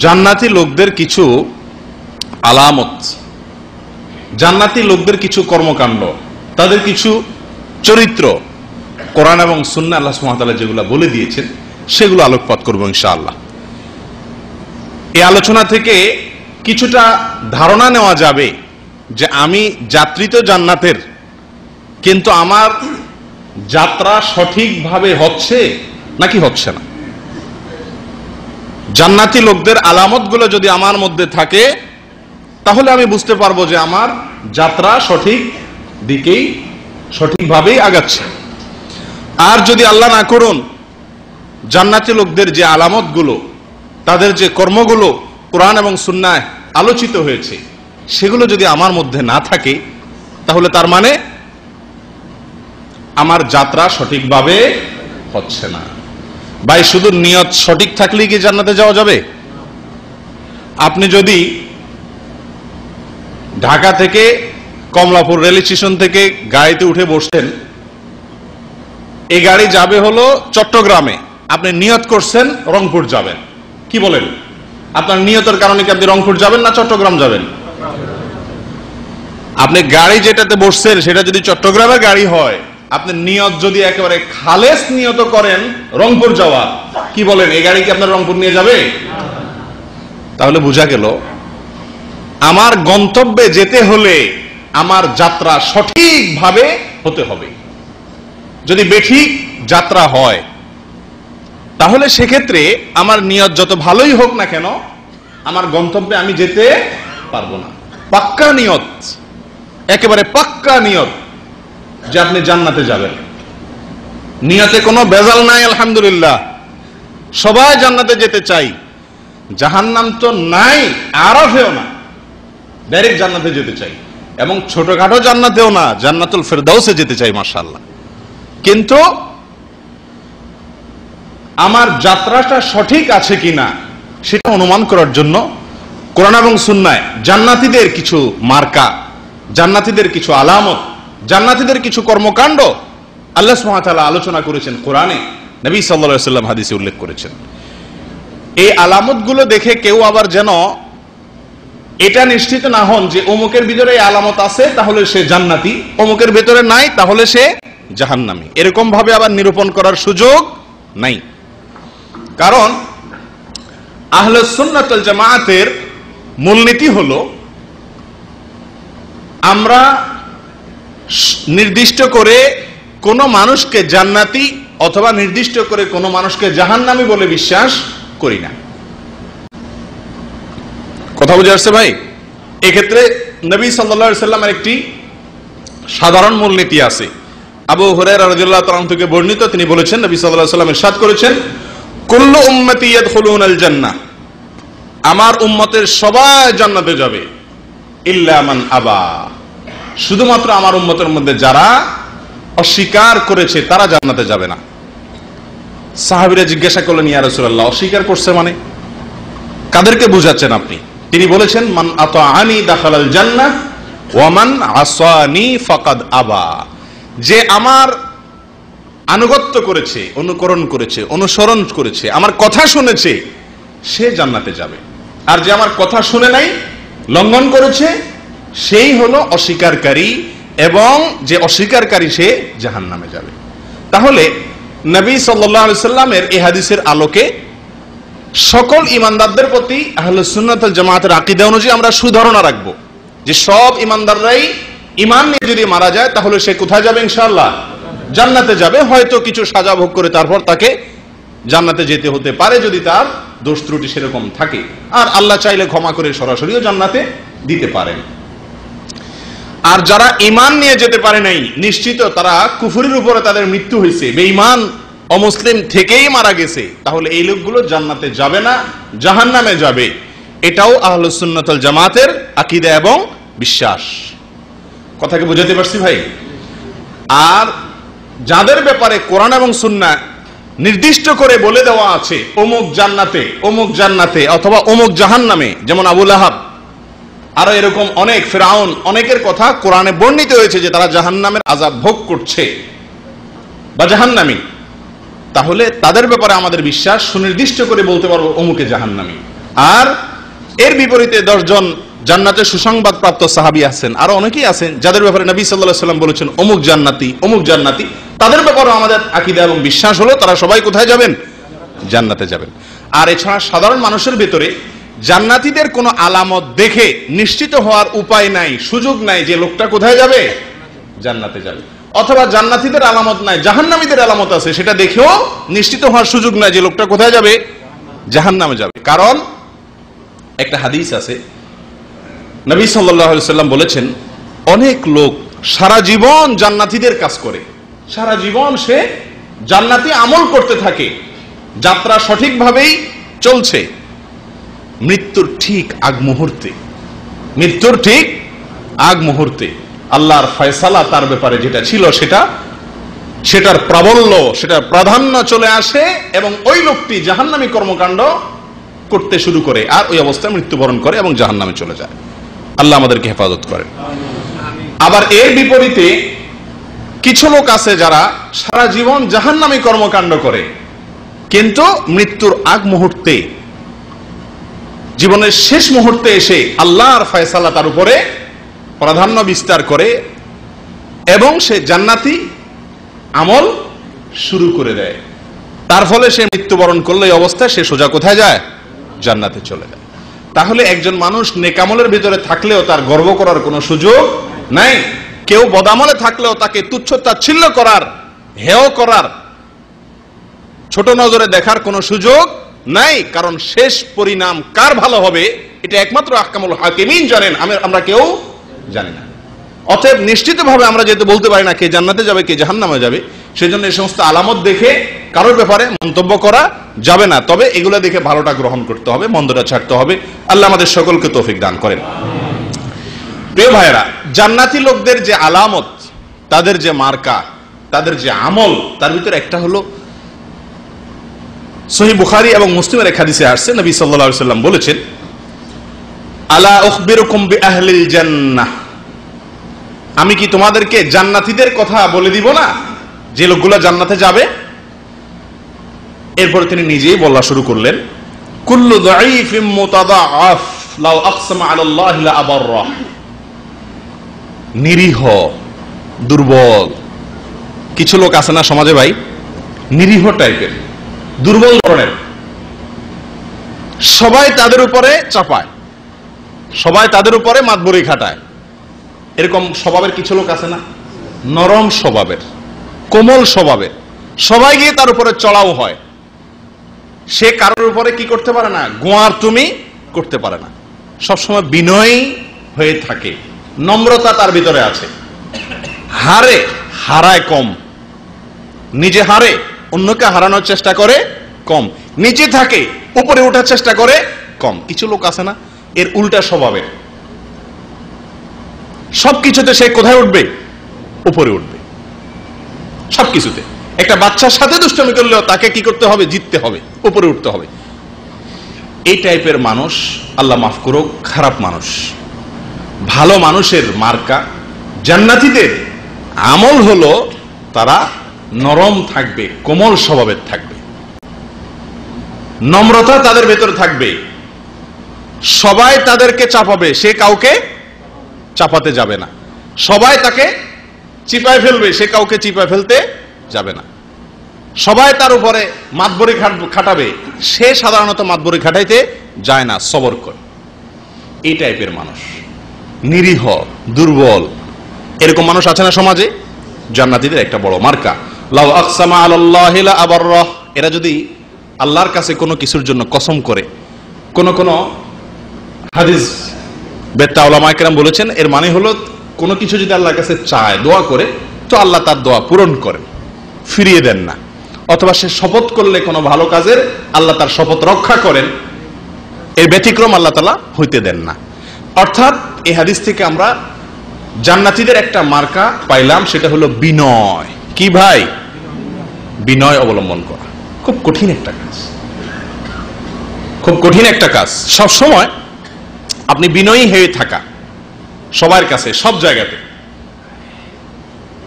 জান্নাতি লোকদের কিছু আলামত, জান্নাতি লোকদের কিছু কর্মকাণ্ড, তাদের কিছু চরিত্র কোরআন এবং সুন্নাহ আল্লাহ সুবহানাহু ওয়া তাআলা যেগুলো বলে দিয়েছেন সেগুলো আলোকপাত করব ইনশাআল্লাহ। এই আলোচনা থেকে কিছুটা ধারণা নেওয়া যাবে যে আমি যাত্রী তো জান্নাতের, কিন্তু আমার যাত্রা সঠিকভাবে হচ্ছে নাকি হচ্ছে না। জান্নাতি লোকদের আলামতগুলো যদি আমার মধ্যে থাকে তাহলে আমি বুঝতে পারবো যে আমার যাত্রা সঠিক দিকেই সঠিকভাবেই আগাচ্ছে। আর যদি আল্লাহ না করুন জান্নাতি লোকদের যে আলামতগুলো, তাদের যে কর্মগুলো কোরআন এবং সুন্নাহয় আলোচিত হয়েছে সেগুলো যদি আমার মধ্যে না থাকে তাহলে তার মানে আমার যাত্রা সঠিকভাবে হচ্ছে না। ভাই, শুধু নিয়ত সঠিক থাকলেই কি জান্নাতে যাওয়া যাবে? আপনি যদি ঢাকা থেকে কমলাপুর রেল স্টেশন থেকে গাড়িতে উঠে বসছেন, এই গাড়ি যাবে হলো চট্টগ্রামে, আপনি নিয়ত করছেন রংপুর যাবেন, কি বলেন? আপনার নিয়তের কারণে কি আপনি রংপুর যাবেন না চট্টগ্রাম যাবেন? আপনি গাড়ি যেটাতে বসছেন সেটা যদি চট্টগ্রামের গাড়ি হয়, আপনি নিয়ত যদি একেবারে খালেস নিয়ত করেন রংপুর যাওয়া, কি বলেন, এই গাড়ি কি আপনার রংপুর নিয়ে যাবে? তাহলে বোঝা গেল আমার গন্তব্যে যেতে হলে আমার যাত্রা সঠিকভাবে হতে হবে। যদি বেঠিক যাত্রা হয় তাহলে সেক্ষেত্রে আমার নিয়ত যত ভালোই হোক না কেন আমার গন্তব্যে আমি যেতে পারবো না। পাক্কা নিয়ত, একেবারে পাক্কা নিয়ত যে আপনি জান্নাতে যাবেন, নিয়তে কোনো ভেজাল নাই, আলহামদুলিল্লাহ সবাই জান্নাতে যেতে চাই, জাহান্নাম তো নাই, আরাফেও না, ডাইরেক্ট জান্নাতে যেতে চাই, এবং ছোটখাটো জান্নাতেও না, জান্নাতুল ফেরদাউসে যেতে চাই মাশাআল্লাহ। কিন্তু আমার যাত্রাটা সঠিক আছে কিনা সেটা অনুমান করার জন্য কোরআন এবং সুন্নাহয় জান্নাতীদের কিছু মার্কা, জান্নাতীদের কিছু আলামত, জান্নাতীদের কিছু কর্মকাণ্ড আল্লাহ সুবহানাহু ওয়া তাআলা আলোচনা করেছেন কোরআনে, নবী সাল্লাল্লাহু আলাইহি ওয়াসাল্লাম হাদিসে উল্লেখ করেছেন। এই আলামতগুলো দেখে কেউ আবার যেন এটা নিশ্চিত না হন যে অমুকের ভিতরে এই আলামত আছে তাহলে সে জান্নাতি, অমুকের ভিতরে নাই তাহলে সে জাহান্নামী, এরকম ভাবে আবার নিরূপণ করার সুযোগ নাই। কারণ আহলে সুন্নাত ওয়াল জামাআতের মূলনীতি হলো আমরা নির্দিষ্ট করে কোন মানুষকে জান্নাতি অথবা নির্দিষ্ট করে কোন মানুষকে জাহান্নামী বলে বিশ্বাস করি না। কথা বুঝে আসছে ভাই? এক্ষেত্রে নবী সাল্লাল্লাহু আলাইহি ওয়াসাল্লামের একটি সাধারণ মূলনীতি আছে। আবু হুরায়রা রাদিয়াল্লাহু তাআলা থেকে বর্ণিত, তিনি বলেছেন নবী সাল্লাল্লাহু আলাইহি ওয়াসাল্লাম ইরশাদ করেছেন, কুল্লু উম্মতি ইয়াদখুলুনাল জান্নাহ, আমার উম্মতের সবাই জান্নাতে যাবে, ইল্লা মান আবা, শুধুমাত্র আমার উম্মতের মধ্যে যারা অস্বীকার করেছে তারা জান্নাতে যাবে না। সাহাবীরা জিজ্ঞাসা করলেন, ইয়া রাসূলুল্লাহ, অস্বীকার করছে মানে কাদেরকে বুঝাচ্ছেন আপনি? তিনি বলেছেন, মান আতাআনি দাখালাল জান্নাহ ওয়া মান আসানি ফাকাদ আবা, যে আমার আনুগত্য করেছে, অনুকরণ করেছে, অনুসরণ করেছে, আমার কথা শুনেছে, সে জান্নাতে যাবে, আর যে আমার কথা শুনে নাই, লঙ্ঘন করেছে, সেই হলো অস্বীকারী, এবং যে অস্বীকারী সে জাহান্নামে যাবে। তাহলে নবী সাল্লাল্লাহু আলাইহি সাল্লামের এই হাদিসের আলোকে সকল ঈমানদারদের প্রতি আহলে সুন্নাত ওয়াল জামাতের আকীদা অনুযায়ী আমরা সুধারণা রাখব যে সব ঈমানদাররাই ঈমান নিয়ে যদি মারা যায় তাহলে সে কোথায় যাবে? ইনশাআল্লাহ জান্নাতে যাবে। হয়তো কিছু সাজা ভোগ করে তারপর তাকে জান্নাতে যেতে হতে পারে যদি তার দোষ ত্রুটি সেরকম থাকে, আর আল্লাহ চাইলে ক্ষমা করে সরাসরিও জান্নাতে দিতে পারেন। আর যারা ঈমান নিয়ে যেতে পারে নাই, নিশ্চিত তারা কুফরের উপরে তাদের মৃত্যু হয়েছে, বেঈমান অমুসলিম থেকেই মারা গেছে, তাহলে এই লোকগুলো জান্নাতে যাবে না, জাহান্নামে যাবে। এটাও আহলুস সুন্নাত ওয়াল জামাতের আকীদা এবং বিশ্বাস। কথাকে বুঝাতে পারছি ভাই? আর যাদের ব্যাপারে কোরআন এবং সুন্নাহ নির্দিষ্ট করে বলে দেওয়া আছে অমুক জান্নাতে, অমুক জান্নাতে অথবা অমুক জাহান্নামে, যেমন আবু লাহাব, আরো এরকম অনেক, ফিরআউন, অনেকের কথা কোরআনে বর্ণিত হয়েছে যে তারা জাহান্নামের আযাব ভোগ করছে বা জাহান্নামী। তাহলে তাদের ব্যাপারে আমাদের বিশ্বাস সুনির্দিষ্ট করে বলতে পারবো অমুকে জাহান্নামী। আর এর বিপরীতে 10 জন জান্নাতের সুসংবাদ প্রাপ্ত সাহাবী আছেন, আরো অনেকেই আছেন যাদের ব্যাপারে নবী সাল্লাল্লাহু আলাইহি ওয়াসাল্লাম বলেছেন অমুক জান্নাতি অমুক জান্নাতি। তাদের ব্যাপারে আমাদের আকীদা এবং বিশ্বাস হলো তারা সবাই কোথায় যাবেন? জান্নাতে যাবেন। আর এছাড়া সাধারণ মানুষের ভেতরে জান্নাতীদের কোনো আলামত দেখে নিশ্চিত হওয়ার উপায় নাই, সুযোগ নাই যে লোকটা কোথায় যাবে? জান্নাতে যাবে। অথবা জান্নাতীদের আলামত নাই, জাহান্নামীদের আলামত আছে, সেটা দেখেও নিশ্চিত হওয়ার সুযোগ নাই যে লোকটা কোথায় যাবে? জাহান্নামে যাবে। কারণ একটা হাদিস আছে, নবী সাল্লাল্লাহু আলাইহি ওয়াসাল্লাম বলেছেন অনেক লোক সারা জীবন জান্নাতীদের কাজ করে, সারা জীবন সে জান্নাতি আমল করতে থাকে, যাত্রা সঠিকভাবেই চলছে, মৃত্যুর ঠিক আগ মুহূর্তে আল্লাহর ফয়সালা তার ব্যাপারে যেটা ছিল সেটার প্রাবল্য, সেটার প্রাধান্য চলে আসে এবং ওই লোকটি জাহান্নামী কর্মকাণ্ড করতে শুরু করে আর ওই অবস্থায় মৃত্যুবরণ করে এবং জাহান্নামে চলে যায়। আল্লাহ আমাদেরকে হেফাজত করেন। আবার এর বিপরীতে কিছু লোক আছে যারা সারা জীবন জাহান্নামী কর্মকাণ্ড করে, কিন্তু মৃত্যুর আগ মুহূর্তে, জীবনের শেষ মুহূর্তে এসে আল্লাহর ফয়সালা তার উপরে প্রাধান্য বিস্তার করে এবং সে জান্নাতি আমল শুরু করে দেয়। তার ফলে সে মৃত্যুবরণ করলে এই অবস্থায় সে সোজা কোথায় যায়? জান্নাতে চলে যায়। তাহলে একজন মানুষ নেকামলের ভিতরে থাকলেও তার গর্ব করার কোনো সুযোগ নাই। কেউ বদামলে থাকলেও তাকে তুচ্ছ তাচ্ছিল্য করার, হেয় করার, ছোট নজরে দেখার কোনো সুযোগ নাই। কারণ শেষ পরিণাম কার ভালো হবে এটা একমাত্র আহকামুল হাকিমিন জানেন, আমরা কেউ জানি না। অতএব নিশ্চিতভাবে আমরা যেহেতু বলতে পারি না কে জান্নাতে যাবে কে জাহান্নামে যাবে, সেজন্য এই সমস্ত আলামত দেখে কারোর ব্যাপারে মন্তব্য করা যাবে না। তবে এগুলো দেখে ভালোটা গ্রহণ করতে হবে, মন্দটা ছাড়তে হবে। আল্লাহ আমাদের সকলকে তৌফিক দান করেন। প্রিয় ভাইয়েরা, জান্নাতি লোকদের যে আলামত, তাদের যে মার্কা, তাদের যে আমল, তার ভিতরে একটা হলো সহিহ বুখারী এবং মুসলিমের এক হাদিসে আসছে, নবী সাল্লাল্লাহু আলাইহি ওয়াসাল্লাম বলেছেন আলা উখবিরুকুম বিআহলিল জান্নাহ, আমি কি তোমাদেরকে জান্নাতীদের কথা বলে দিব না, যে লোকগুলো জান্নাতে যাবে? এরপর তিনি নিজেই বলা শুরু করলেন কুল্লু দাঈফিম মুতাদাআফ লাউ আকসামা আলাল্লাহি লা আবাররা, নিরীহ দুর্বল কিছু লোক আছে না সমাজে ভাই, নিরীহ টাইপের, দুর্বল ধরনের, সবাই তাদের উপরে চাপায়, সবাই তাদের উপরে মাতবরি খাটায়, এরকম স্বভাবের কিছু লোক আছে না, নরম স্বভাবের, কোমল স্বভাবের, সবাই গিয়ে তার উপরে চড়াও হয়, সে কারোর উপরে কি করতে পারে না, গোয়ার তুমি করতে পারে না, সবসময় বিনয়ী হয়ে থাকে, নম্রতা তার ভিতরে আছে, হারায় কম, নিজে হারে অন্যকে হারানোর চেষ্টা করে কম, নিচে থাকে উপরে ওঠার চেষ্টা করে কম। কিছু লোক আছে না এর উল্টা স্বভাবের, সবকিছুতে সে কোথায় উঠবে, উপরে উঠবে, সবকিছুতে। একটা বাচ্চার সাথে দুষ্টমি করলেও তাকে কি করতে হবে, জিততে হবে, উপরে উঠতে হবে। এই টাইপের মানুষ আল্লাহ মাফ করুক খারাপ মানুষ। ভালো মানুষের মার্কা, জান্নাতীদের আমল হলো তারা নরম থাকবে, কোমল স্বভাবের থাকবে, নম্রতা তাদের ভেতরে থাকবে, সবাই তাদেরকে চাপাবে, সে কাউকে চাপাতে যাবে না, সবাই তাকে চিপায় ফেলবে, সে কাউকে চিপায় ফেলতে যাবে না, সবাই তার উপরে মাতবরি খাটাবে, সে সাধারণত মাতবরি খাটাইতে যায় না, সবর করে। এই টাইপের মানুষ, নিরীহ দুর্বল, এরকম মানুষ আছে না সমাজে, জান্নাতীদের একটা বড় মার্কা। লাউ আকসামা আলাল্লাহি লা আবাররা, এরা যদি আল্লাহর কাছে কোনো কিছুর জন্য কসম করে, কোন হাদিস বেত্তা উলামায়ে কেরাম বলেছেন এর মানে হলো কোনো কিছু যদি আল্লাহর কাছে চায়, দোয়া করে, তো আল্লাহ তার দোয়া পূরণ করেন, ফিরিয়ে দেন না। অথবা সে শপথ করলে কোনো ভালো কাজের, আল্লাহ তার শপথ রক্ষা করেন, এর ব্যতিক্রম আল্লাহ তাআলা হইতে দেন না। অর্থাৎ এই হাদিস থেকে আমরা জান্নাতীদের একটা মার্কা পাইলাম, সেটা হলো বিনয়। কি ভাই? বিনয় অবলম্বন করা খুব কঠিন একটা কাজ, খুব কঠিন একটা কাজ। সব সময় আপনি বিনয়ী হয়ে থাকা, সবার কাছে সব জায়গাতে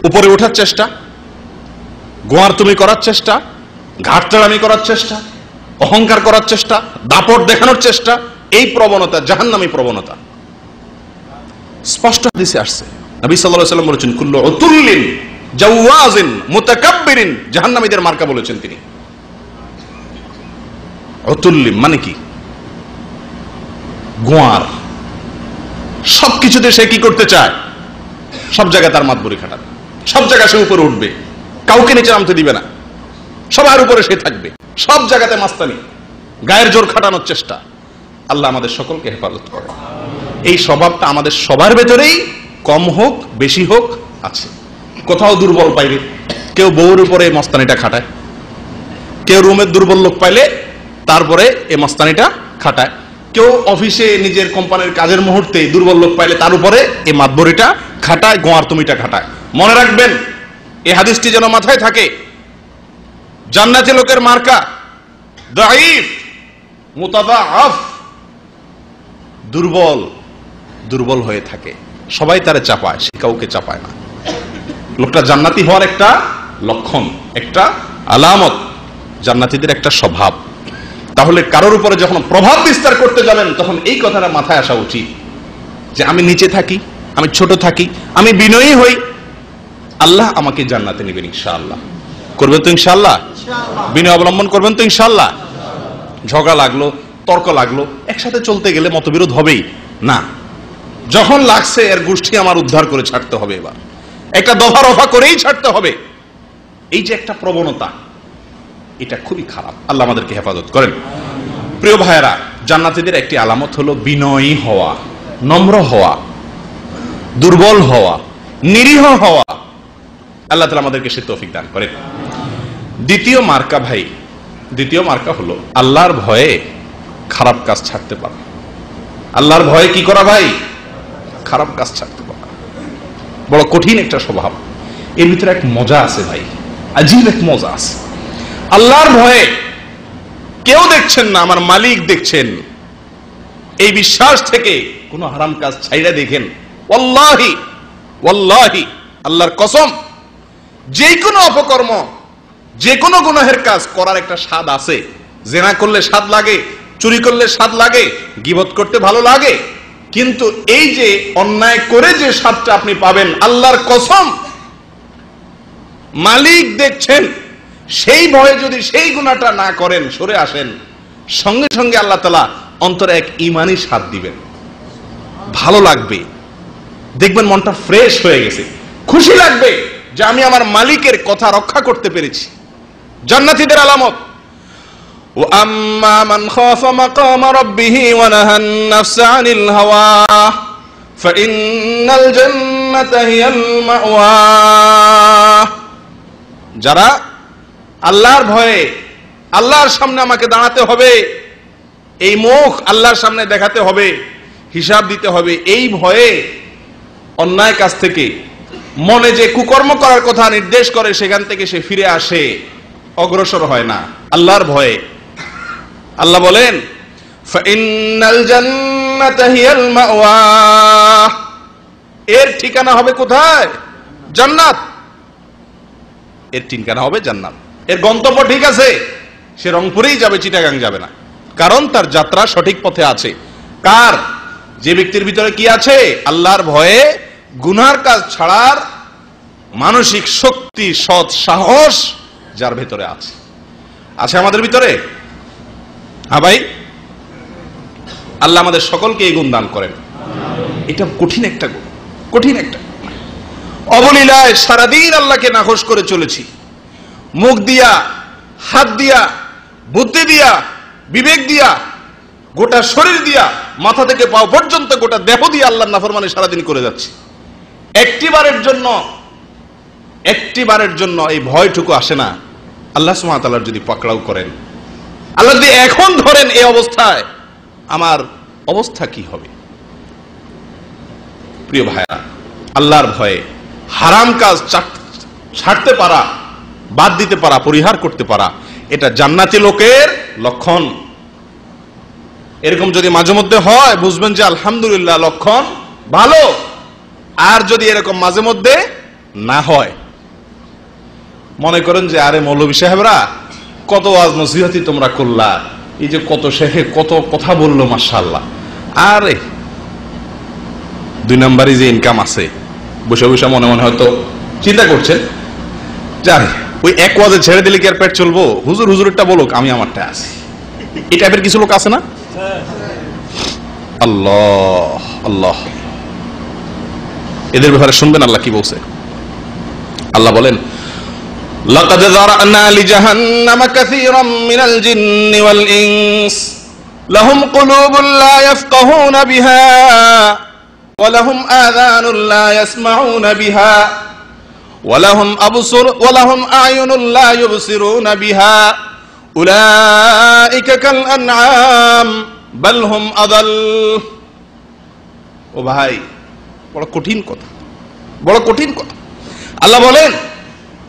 উপরে ওঠার চেষ্টা, গোয়ার তুমি করার চেষ্টা, ঘাটতাড়ামি করার চেষ্টা, অহংকার করার চেষ্টা, দাপট দেখানোর চেষ্টা, এই প্রবণতা জাহান্নামী প্রবণতা স্পষ্ট হাদিসে আসছে। নবী সাল্লাল্লাহু আলাইহি ওয়াসাল্লাম বলেছেন, কুল্লু উতুল্লিন জাওয়াজিন মুতাকাব্বিরিন, জাহান্নামীদের মার্কা বলেছেন তিনি। উতুল্লিম মানে কি? গোয়ার, সবকিছুতে সে কি করতে চায়? সব জায়গায় তার মাতবরি খাটাবে, সব জায়গায় সে উপরে উঠবে, কাউকে নিচে নামতে দিবে না, সবার উপরে সে থাকবে, সব জায়গাতে মাস্তানি, গায়ের জোর খাটানোর চেষ্টা। আল্লাহ আমাদের সকলকে হেফাজত করে। এই স্বভাবটা আমাদের সবার ভেতরেই কম হোক বেশি হোক আছে। কোথাও দুর্বল পাইলে কেউ বউর উপরে মস্তানিটা খাটায়, কেউ রুমের দুর্বল লোক পাইলে তারপরে এই মস্তানিটা খাটায়, কেউ অফিসে নিজের কোম্পানির কাজের মুহূর্তে দুর্বল লোক পাইলে তার উপরে এই মাতবরিটা খাটায়, গোয়ার তুমিটা খাটায়। মনে রাখবেন, এই হাদিসটি যেন মাথায় থাকে, জান্নাতি লোকের মার্কা দাঈফ মুতাদাআফ, দুর্বল দুর্বল হয়ে থাকে, সবাই তারে চাপায়, সে কাউকে চাপায় না। লোকটা জান্নাতি হওয়ার একটা লক্ষণ, একটা আলামত, জান্নাতীদের একটা স্বভাব। তাহলে কারোর উপরে যখন প্রভাব বিস্তার করতে যাবেন তখন এই কথাটা মাথায় আসা উচিত যে আমি নিচে থাকি, আমি ছোট থাকি, আমি বিনয়ী হই, আল্লাহ আমাকে জান্নাতে নেবেন ইনশাআল্লাহ। করবেন তো ইনশাআল্লাহ? বিনয় অবলম্বন করবেন তো ইনশাআল্লাহ? ঝগড়া লাগলো, তর্ক লাগলো, একসাথে চলতে গেলে মতবিরোধ হবেই না। যখন লাগছে এর গোষ্ঠী আমার উদ্ধার করে ছাড়তে হবে, এবার একটা দফা রফা করেই ছাড়তে হবে। এই যে একটা প্রবণতা, এটা খুবই খারাপ। আল্লাহ আমাদেরকে হেফাজত করেন। প্রিয় ভাইয়েরা, জান্নাতীদের একটি আলামত হলো বিনয়ী হওয়া, নম্র হওয়া, দুর্বল হওয়া, নিরীহ হওয়া। আল্লাহ তাআলা আমাদেরকে সে তৌফিক দান করেন। দ্বিতীয় মার্কা ভাই, দ্বিতীয় মার্কা হলো আল্লাহর ভয়ে খারাপ কাজ ছাড়তে পারা। আল্লাহর ভয়ে কি করা ভাই? খারাপ কাজ ছাড়তে পারা। বড় কঠিন একটা স্বভাব। এর ভিতরে এক মজা আছে ভাই, আজীব এক মজা আছে। আল্লাহর ভয়ে কেউ দেখছেন না, আমার মালিক দেখছেন, এই বিশ্বাস থেকে কোনো হারাম কাজ ছাইড়া দেখেন, ওয়াল্লাহি ওয়াল্লাহি আল্লাহর কসম, যে কোনো অপকর্ম, যে কোনো গুনাহের কাজ করার একটা স্বাদ আছে। জেনা করলে স্বাদ লাগে, চুরি করলে স্বাদ লাগে, গীবত করতে ভালো লাগে, কিন্তু এই যে অন্যায় করে যে স্বাদটা আপনি পাবেন, আল্লাহর কসম মালিক দেখছেন, সেই ভয়ে যদি সেই গুনাহটা না করেন, সরে আসেন, সঙ্গে সঙ্গে আল্লাহ তাআলা অন্তরে এক ঈমানি স্বাদ দিবেন, ভালো লাগবে, দেখবেন মনটা ফ্রেশ হয়ে গেছে, খুশি লাগবে যে আমি আমার মালিকের কথা রক্ষা করতে পেরেছি। জান্নাতীদের আলামত, وَأَمَّا مَنْ خَافَ مَقَامَ رَبِّهِ وَنَهَى النَّفْسَ عَنِ الْهَوَى فَإِنَّ الْجَنَّةَ هِيَ الْمَأْوَى। যারা আল্লাহর ভয়ে, আল্লাহর সামনে আমাকে দাঁড়াতে হবে, এই মুখ আল্লাহর সামনে দেখাতে হবে, হিসাব দিতে হবে, এই ভয়ে অন্যায় কাজ থেকে, মনে যে কুকর্ম করার কথা নির্দেশ করে সেখান থেকে সে ফিরে আসে, অগ্রসর হয় না আল্লাহর ভয়ে। আল্লাহ বলেন, ফাইন্নাল জান্নাতা হিয়াল মাওয়া, এর ঠিকানা হবে কোথায়? জান্নাত। এর ঠিকানা হবে জান্নাত। এর গন্তব্য ঠিক আছে, সে রংপুরেই যাবে, চিটাগাং যাবে না, কারণ তার যাত্রা সঠিক পথে আছে। কার? যে ব্যক্তির ভিতরে কি আছে? আল্লাহর ভয়ে গুনার কাজ ছাড়ার মানসিক শক্তি, সৎ সাহস যার ভেতরে আছে। আছে আমাদের ভিতরে? হ্যাঁ ভাই, আল্লাহ আমাদের সকলকে এই গুণ দান করেন। এটা কঠিন একটা গুণ, কঠিন একটা। অবলীলায় সারাদিন আল্লাহকে নাকশ করে চলেছি, মুখ দিয়া, হাত দিয়া, বুদ্ধি দিয়া, বিবেক দিয়া, গোটা শরীর দিয়া, মাথা থেকে পাও পর্যন্ত গোটা দেহ দিয়ে আল্লাহর নাফরমানি সারাদিন করে যাচ্ছি। একটিবারের জন্য এই ভয়টুকু আসে না, আল্লাহ সুবহানাহু ওয়া তাআলা যদি পাকড়াও করেন, আল্লাহ যদি এখন ধরেন এই অবস্থায়, আমার অবস্থা কি হবে? প্রিয় ভাইয়া, আল্লাহর ভয়ে হারাম কাজ ছাড়তে পারা, বাদ দিতে পারা, পরিহার করতে পারা, এটা জান্নাতি লোকের লক্ষণ। এরকম যদি মাঝে মধ্যে হয়, বুঝবেন যে আলহামদুলিল্লাহ, লক্ষণ ভালো। আর যদি এরকম মাঝে মধ্যে না হয়, মনে করেন যে আরে মৌলভী সাহেবরা কত ওয়াজ নসিহতি তোমরা করলা, এই যে কত শেখে কত কথা বললো, মাশাআল্লাহ। আরে 2 নম্বরে যে ইনকাম আছে, বসে বসে মনে মনে হয়তো চিন্তা করছেন, জানি ওই এক ওয়াজে ছেড়ে দিলে কি আর পেট চলবো, হুজুর হুজুরেরটা বলুক, আমি আমারটা আছি। এই টাইপের কিছু লোক আছে না? আল্লাহ আল্লাহ, এদের ব্যাপারে শুনবেন আল্লাহ কি বলছে। আল্লাহ বলেন, লাকাদ যারানা লিজাহান্নামা কাসীরাম মিনাল জিন্নি ওয়াল ইনস লাহুম কুলুবুন লা ইয়াফকাহুনা বিহা ওয়া লাহুম আযানুন লা ইয়াসমাউনা বিহা ওয়া লাহুম আবসুর ওয়া লাহুম আ'য়ুনুন লা ইউবসিরুনা বিহা উলাইকা কাল আনআম বাল হুম আদাল। ও ভাই, বড় কঠিন কথা, বড় কঠিন কথা। আল্লাহ বলেন,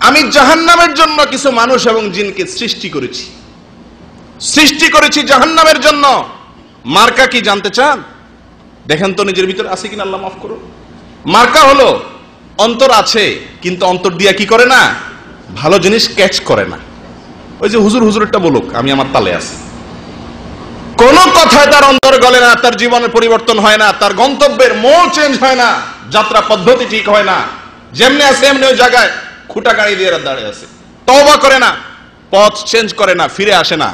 আমি জাহান্নামের জন্য কিছু মানুষ এবং জিনকে সৃষ্টি করেছি, সৃষ্টি করেছি জাহান্নামের জন্য। মার্কা কি জানতে চান? দেখেন তো নিজের ভিতরে আছে কিনা, আল্লাহ মাফ করুন। মার্কা হলো অন্তর আছে, কিন্তু অন্তর দিয়া কি করে না, ভালো জিনিস ক্যাচ করে না। ওই যে হুজুর হুজুরেরটা বলুক, আমি আমার তালে আছি। কোন কথায় তার অন্তর গলে না, তার জীবনের পরিবর্তন হয় না, তার গন্তব্যের মোড় চেঞ্জ হয় না, যাত্রা পদ্ধতি ঠিক হয় না, যেমনি আছে এমনি ওই জায়গায় খুঁটা গাড়ি দিয়ে দাঁড়িয়ে আছে। তওবা করে না, পথ চেঞ্জ করে না, ফিরে আসে না,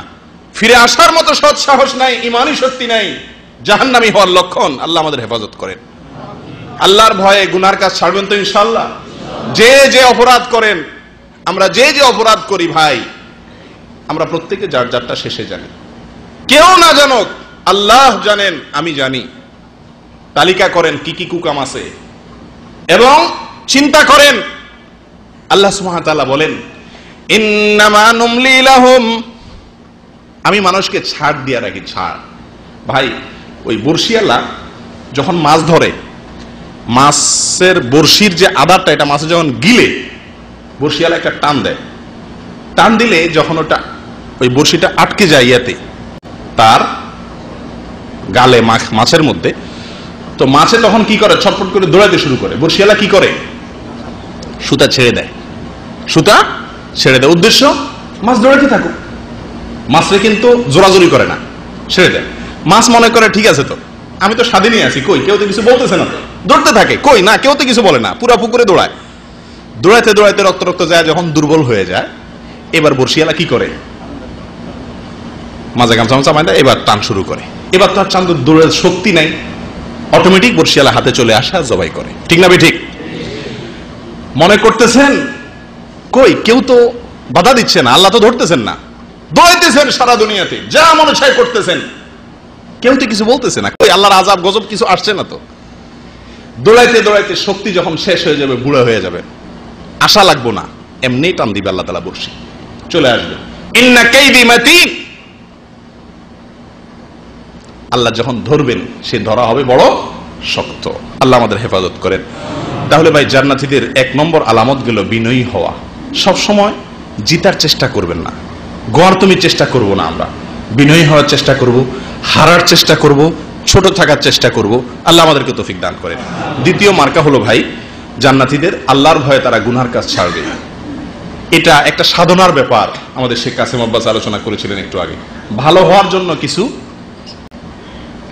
ফিরে আসার মতো সৎ সাহস নাই, ইমানি শক্তি নাই, জাহান্নামী হওয়ার লক্ষণ। আল্লাহ আমাদের হেফাজত করেন। আল্লাহর ভয়ে গুনার কাজ ছাড়বেন তো ইনশাআল্লাহ। যে যে অপরাধ করেন, আমরা যে যে অপরাধ করি ভাই, আমরা প্রত্যেকে যার যারটা শেষে জানি। কেউ না জানুক, আল্লাহ জানেন, আমি জানি। তালিকা করেন কি কি কুকাম আছে এবং চিন্তা করেন। আল্লাহ সুবহানাহু ওয়া তাআলা বলেন, ইন্নামা নুমলি লাহুম, আমি মানুষকে ছাড় দিয়ে রাখি, ছাড়। ভাই, ওই বর্ষিয়ালা যখন মাছ ধরে, মাছের বর্ষির যে আদারটা, এটা মাছে যখন গিলে, বর্ষিয়ালা একটা টান দেয়। টান দিলে যখন ওটা ওই বর্ষিটা আটকে যায় ইয়াতে, তার গালে, মাছের মধ্যে, তো মাছে তখন কি করে, ছটফট করে দৌড়াতে শুরু করে। বর্ষিয়ালা কি করে, সুতা ছেড়ে দেয়, সুতা ছেড়ে দেয়। উদ্দেশ্য, মাছ দৌড়াতে থাকুক। মাছরে কিন্তু জোরাজোরি করে না, ছেড়ে দেয়। মাছ মনে করে ঠিক আছে, তো আমি তো স্বাধীনই আছি, কই কেউ তো কিছু বলতেছে না, দৌড়তে থাকে, কই না কেউ তো কিছু বলে না, পুরা পুকুরে দৌড়ায়। দৌড়াইতে দৌড়াইতে রক্ত রক্ত যায়, যখন দুর্বল হয়ে যায়, এবার বর্ষিয়ালা কি করে, মাঝে গামছা মামা দেয়, এবার টান শুরু করে। এবার তার চান্দ দৌড়ের শক্তি নাই, অটোমেটিক বর্ষিয়ালা হাতে চলে আসা, জবাই করে। ঠিক না ঠিক? মনে করতেছেন কই কেউ তো বাধা দিচ্ছে না, আল্লাহ তো ধরতেছেন না, দৌড়াইতেছেন সারা দুনিয়াতে, যা মনে চায় করতেছেন, কেউ তো কিছু বলতেছে না, কই আল্লাহর আযাব গজব কিছু আসছে না তো। দৌড়াইতে দৌড়াইতে শক্তি যখন শেষ হয়ে যাবে, বুড়া হয়ে যাবে, আশা লাগবো না, এমনি টান দিবে আল্লাহ তাআলা, বর্ষি চলে আসবে। ইন্না কাইদি মাতিন, আল্লাহ যখন ধরবেন, সে ধরা হবে বড় শক্ত। আল্লাহ আমাদের হেফাজত করেন। তাহলে ভাই, জান্নাতীদের 1 নম্বর আলামত গেল বিনয়ী হওয়া। সব সময় জিতার চেষ্টা করবেন না, গড় তুমি চেষ্টা করব না, আমরা বিনয়ী হওয়ার চেষ্টা করব, হারার চেষ্টা করব, ছোট থাকার চেষ্টা করব। আল্লাহ আমাদেরকে তৌফিক দান করেন। দ্বিতীয় মার্কা হলো ভাই, জান্নাতীদের আল্লাহর ভয়ে তারা গুনার কাজ ছাড়বে। এটা একটা সাধনার ব্যাপার। আমাদের শেখ কাসেম আব্বাস আলোচনা করেছিলেন একটু আগে। ভালো হওয়ার জন্য কিছু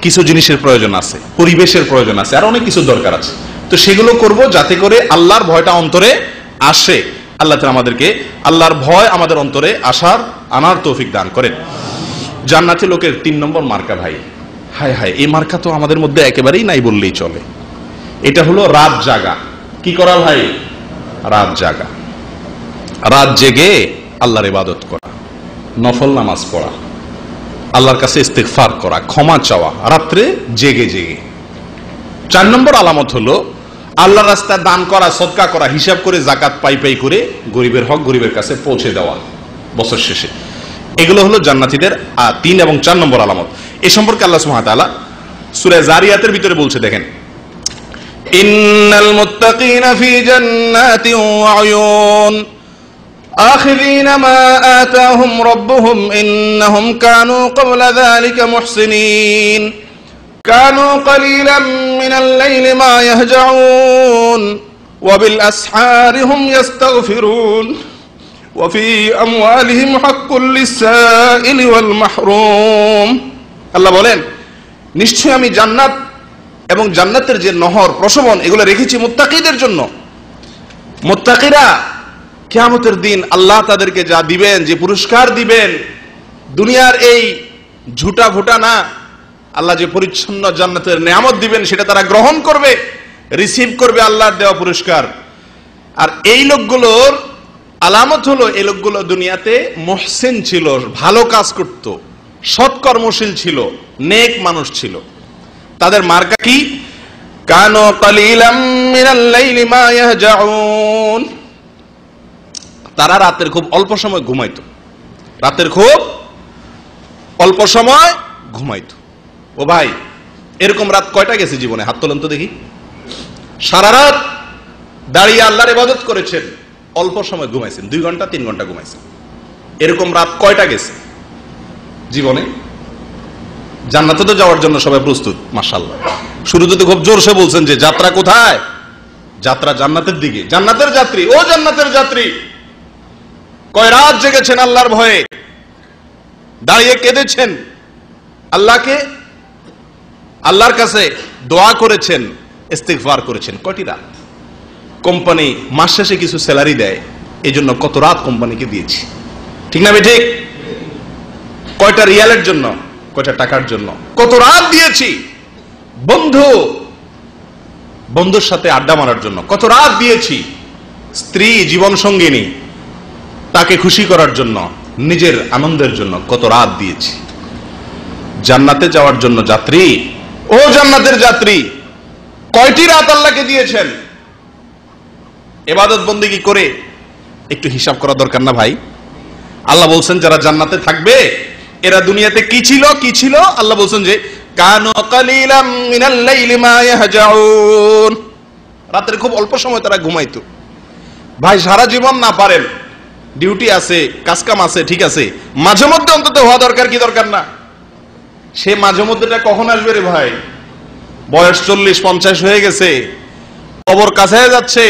কিছু জিনিসের প্রয়োজন আছে, পরিবেশের প্রয়োজন আছে, আর অনেক কিছু দরকার আছে। তো সেগুলো করব যাতে করে আল্লাহর ভয়টা অন্তরে আসে। আল্লাহ তাআলা আমাদেরকে আল্লাহর ভয় আমাদের অন্তরে আনার তৌফিক দান করেন। জান্নাতি লোকের 3 নম্বর মার্কা ভাই, হায় হায়, এই মার্কা তো আমাদের মধ্যে একেবারেই নাই বললেই চলে। এটা হলো রাত জাগা। কি করা ভাই? রাত জাগা, রাত জেগে আল্লাহর ইবাদত করা, নফল নামাজ পড়া, আল্লাহর কাছে ইস্তিগফার করা, ক্ষমা চাওয়া, রাত্রে জেগে জেগে। 4 নম্বর আলামত হলো আল্লাহর রাস্তায় দান করা, সদকা করা, হিসাব করে জাকাত পাই পাই করে গরিবের হক গরিবের কাছে পৌঁছে দেওয়া বছর শেষে। এগুলো হলো জান্নাতীদের 3 এবং 4 নম্বর আলামত। এই সম্পর্কে আল্লাহ সুবহানাহু ওয়া তাআলা সূরা যারিয়াতের ভিতরে বলছে, দেখেন, ইন্নাল মুত্তাকিনা ফি জান্নাতিন ওয়া উয়ুন আখিযিনা মা আতাহুম রাব্বুহুম ইন্নাহুম কানু ক্বাবলা যালিকা মুহসিনিন কানু ক্বালিলাম মিনাল লাইলি মা ইয়াহজাউন ওয়া বিল আসহারি হুম ইস্তাগফিরুন ওয়াফি আমওয়ালিহিম হাক্কুল লিসাইলি ওয়াল মাহরুম। আল্লাহ বলেন, নিশ্চয় আমি জান্নাত এবং জান্নাতের যে নহর প্রশমন এগুলো রেখেছি মুত্তাকিদের জন্য। মুত্তাকিরা কিয়ামতের দিন আল্লাহ তাদেরকে যা দিবেন, যে পুরস্কার দিবেন, দুনিয়ার এই ঝুটা ভুটা না, আল্লাহ যে পরিচ্ছন্ন জান্নাতের নিয়ামত দিবেন সেটা তারা গ্রহণ করবে, রিসিভ করবে আল্লাহর দেওয়া পুরস্কার। আর এই লোকগুলোর আলামত হলো, এই লোকগুলো দুনিয়াতে মুহসিন ছিল, ভালো কাজ করত, সৎকর্মশীল ছিল, নেক মানুষ ছিল। তাদের মার্কা কি? কানু কালিলাম মিনাল লাইলি মা ইয়াহজাউন। তারা রাতের খুব অল্প সময় ঘুমাইতো, রাতের খুব অল্প সময় ঘুমাইতো। ও ভাই, এরকম রাত কয়টা গেছে জীবনে? হাত তোলেন তো দেখি। সারা রাত দাঁড়িয়ে আল্লাহর ইবাদত করেছেন, অল্প সময় ঘুমাইছেন, 2 ঘন্টা 3 ঘন্টা ঘুমাইছেন, এরকম রাত কয়টা গেছে জীবনে? জান্নাতে তো যাওয়ার জন্য সবাই প্রস্তুত, মাশাআল্লাহ। শুরুতে তো খুব জোরসে বলছেন যে যাত্রা কোথায়? যাত্রা জান্নাতের দিকে। জান্নাতের যাত্রী, ও জান্নাতের যাত্রী, কয় রাত জেগেছেন আল্লাহর ভয়ে, দাঁড়িয়ে কেঁদেছেন, আল্লাহকে, আল্লাহর কাছে দোয়া করেছেন, ইস্তিগফার করেছেন। কয়টি রাত? কোম্পানি মাস শেষে কিছু স্যালারি দেয়, এই জন্য কত রাত কোম্পানিকে দিয়েছি, ঠিক না? ঠিক। কয়টা রিয়ালের জন্য, কয়টা টাকার জন্য কত রাত দিয়েছি। বন্ধুর সাথে আড্ডা মারার জন্য কত রাত দিয়েছি। স্ত্রী, জীবন সঙ্গিনী, তাকে খুশি করার জন্য, নিজের আনন্দের জন্য কত রাত দিয়েছি। জান্নাতে যাওয়ার জন্য যাত্রী, ও জান্নাতের যাত্রী, কয়টি রাত আল্লাহকে দিয়েছেন? ইবাদত বন্দেগী করে একটু হিসাব করা দরকার না ভাই? আল্লাহ বলছেন যারা জান্নাতে থাকবে এরা দুনিয়াতে কি ছিল, কি ছিল? আল্লাহ বলছেন যে কানু কালিলাম মিনাল লাইলি মা ইয়াহজাউন, রাতের খুব অল্প সময় তারা ঘুমাইতো। ভাই সারা জীবন না পারেন, ডিউটি আছে, কাজকাম আছে, ঠিক আছে, মাঝে মধ্যে অন্তত হওয়া দরকার, কি দরকার না? সে মাঝে মধ্যেটা কখন আসবে রে ভাই? বয়স 40-50 হয়ে গেছে, কবর কাছে যাচ্ছে,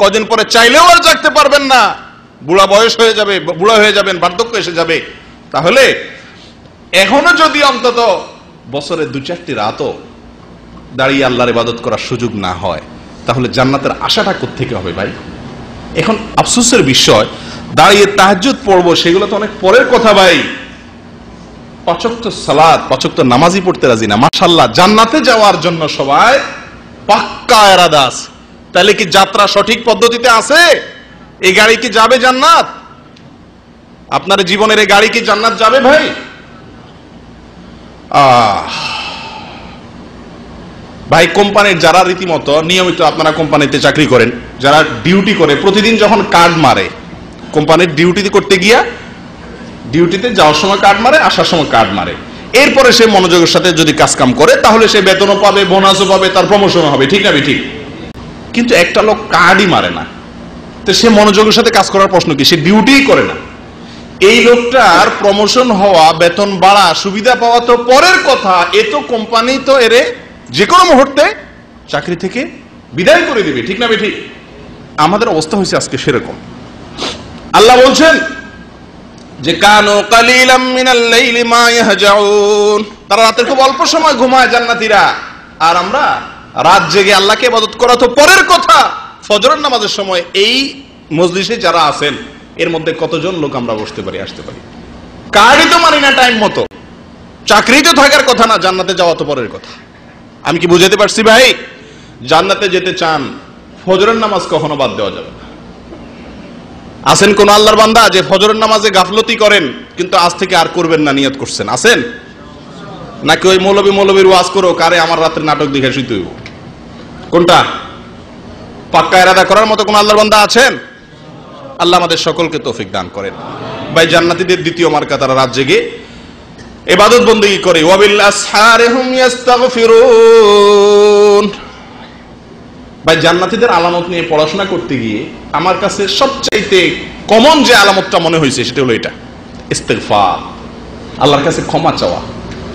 কদিন পরে চাইলেও আর জাগতে পারবেন না, বুড়া বয়স হয়ে যাবে, বুড়া হয়ে যাবেন, বার্ধক্য এসে যাবে। তাহলে এখনো যদি অন্তত বছরে 2-4টি রাতও দাঁড়িয়ে আল্লাহর ইবাদত করার সুযোগ না হয়, তাহলে জান্নাতের আশাটা কোত্থেকে হবে ভাই? এখন আফসোসের বিষয়, দাঁড়িয়ে তাহাজ্জুদ পড়বো সেগুলো তো অনেক পরের কথা ভাই। 5 ওয়াক্ত সালাত, 5 ওয়াক্ত নামাজই পড়তে রাজি না। মাশাআল্লাহ, জান্নাতে যাওয়ার জন্য সবাই পাক্কা ইরাদা আছে। তাহলে কি যাত্রা সঠিক পদ্ধতিতে আছে? এই গাড়ি কি যাবে জান্নাত? আপনার জীবনের এই গাড়ি কি জান্নাত যাবে ভাই? ভাই কোম্পানির যারা রীতিমতো নিয়মিত, আপনারা কোম্পানিতে চাকরি করেন, যারা ডিউটি করে, প্রতিদিন যখন কার্ড মারে, কোম্পানির ডিউটিতে করতে গিয়া ডিউটিতে যাওয়ার সময় কার্ড মারে, আসার সময় কার্ড মারে, এরপরে সে মনোযোগের সাথে যদি কাজকাম করে তাহলে সে বেতনও পাবে, বোনাসও পাবে, তার প্রমোশনও হবে, ঠিক না ঠিক? কিন্তু একটা লোক কার্ডই মারে না, তো সে মনোযোগের সাথে কাজ করার প্রশ্ন কি? সে ডিউটিই করে না। এই লোকটার প্রমোশন হওয়া, বেতন বাড়া, সুবিধা পাওয়া তো পরের কথা, এ তো কোম্পানি তো এরে যে কোনো মুহূর্তে চাকরি থেকে বিদায় করে দিবে, ঠিক না ঠিক? আমাদের অবস্থা হয়েছে আজকে সেরকম। আল্লাহ বলছেন যে কানু কালিলাম মিনাল লাইলি মা ইয়াহজাউন, তারা রাতের খুব অল্প সময় ঘুমায় জান্নাতীরা, আর আমরা রাত জেগে আল্লাহকে ইবাদত করা তো পরের কথা। ফজরের নামাজের সময় এই মজলিসে যারা আছেন এর মধ্যে কতজন লোক আমরা বসতে পারি, আসতে পারি? কার্ডই তো মানি না টাইম মতো, চাকরি তো থাকার কথা না, জান্নাতে যাওয়া তো পরের কথা। আমি কি বুঝাতে পারছি ভাই? জান্নাতে যেতে চান, ফজরের নামাজ কখনো বাদ দেওয়া যাবে না। আছেন কোন আল্লাহর বান্দা যে ফজরের নামাজে গাফলতি করেন কিন্তু আজ থেকে আর করবেন না নিয়ত করছেন? আছেন নাকি ওই মৌলবীর ওয়াজ করো কারে আমার রাতের নাটক দেখে শুইতে হইব? কোনটা? পাক্কা ইরাদা করার মতো কোন আল্লাহর বান্দা আছেন? আল্লাহ আমাদের সকলকে তৌফিক দান করেন। ভাই জান্নাতীদের দ্বিতীয় মার্কা, তারা রাত জেগে ইবাদত বন্দেগী করে। ওয়াবিল আসহারি হুম ইস্তাগফিরুন। ভাই জান্নাতীদের আলামত নিয়ে পড়াশোনা করতে গিয়ে আমার কাছে সবচাইতে কমন যে আলামতটা মনে হয়েছে সেটা হলো এটা, ইস্তিগফার, আল্লাহর কাছে ক্ষমা চাওয়া,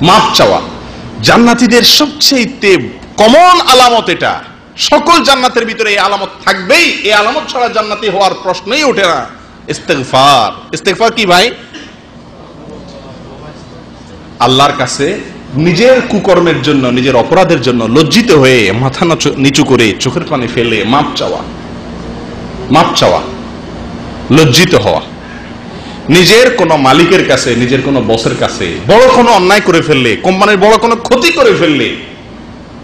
মাফ চাওয়া। জান্নাতীদের সবচাইতে কমন আলামত এটা। সকল জান্নাতের ভিতরে এই আলামত থাকবেই, এই আলামত ছাড়া জান্নাতি হওয়ার প্রশ্নই ওঠে না। ইস্তেগফার। ইস্তেগফার কি ভাই? আল্লাহর কাছে নিজের কুকর্মের জন্য, নিজের অপরাধের জন্য লজ্জিত হয়ে মাথা নিচু করে চোখের পানি ফেলে মাপ চাওয়া, মাপ চাওয়া, লজ্জিত হওয়া। নিজের কোন মালিকের কাছে, নিজের কোন বসের কাছে বড় কোনো অন্যায় করে ফেললে, কোম্পানির বড় কোনো ক্ষতি করে ফেললে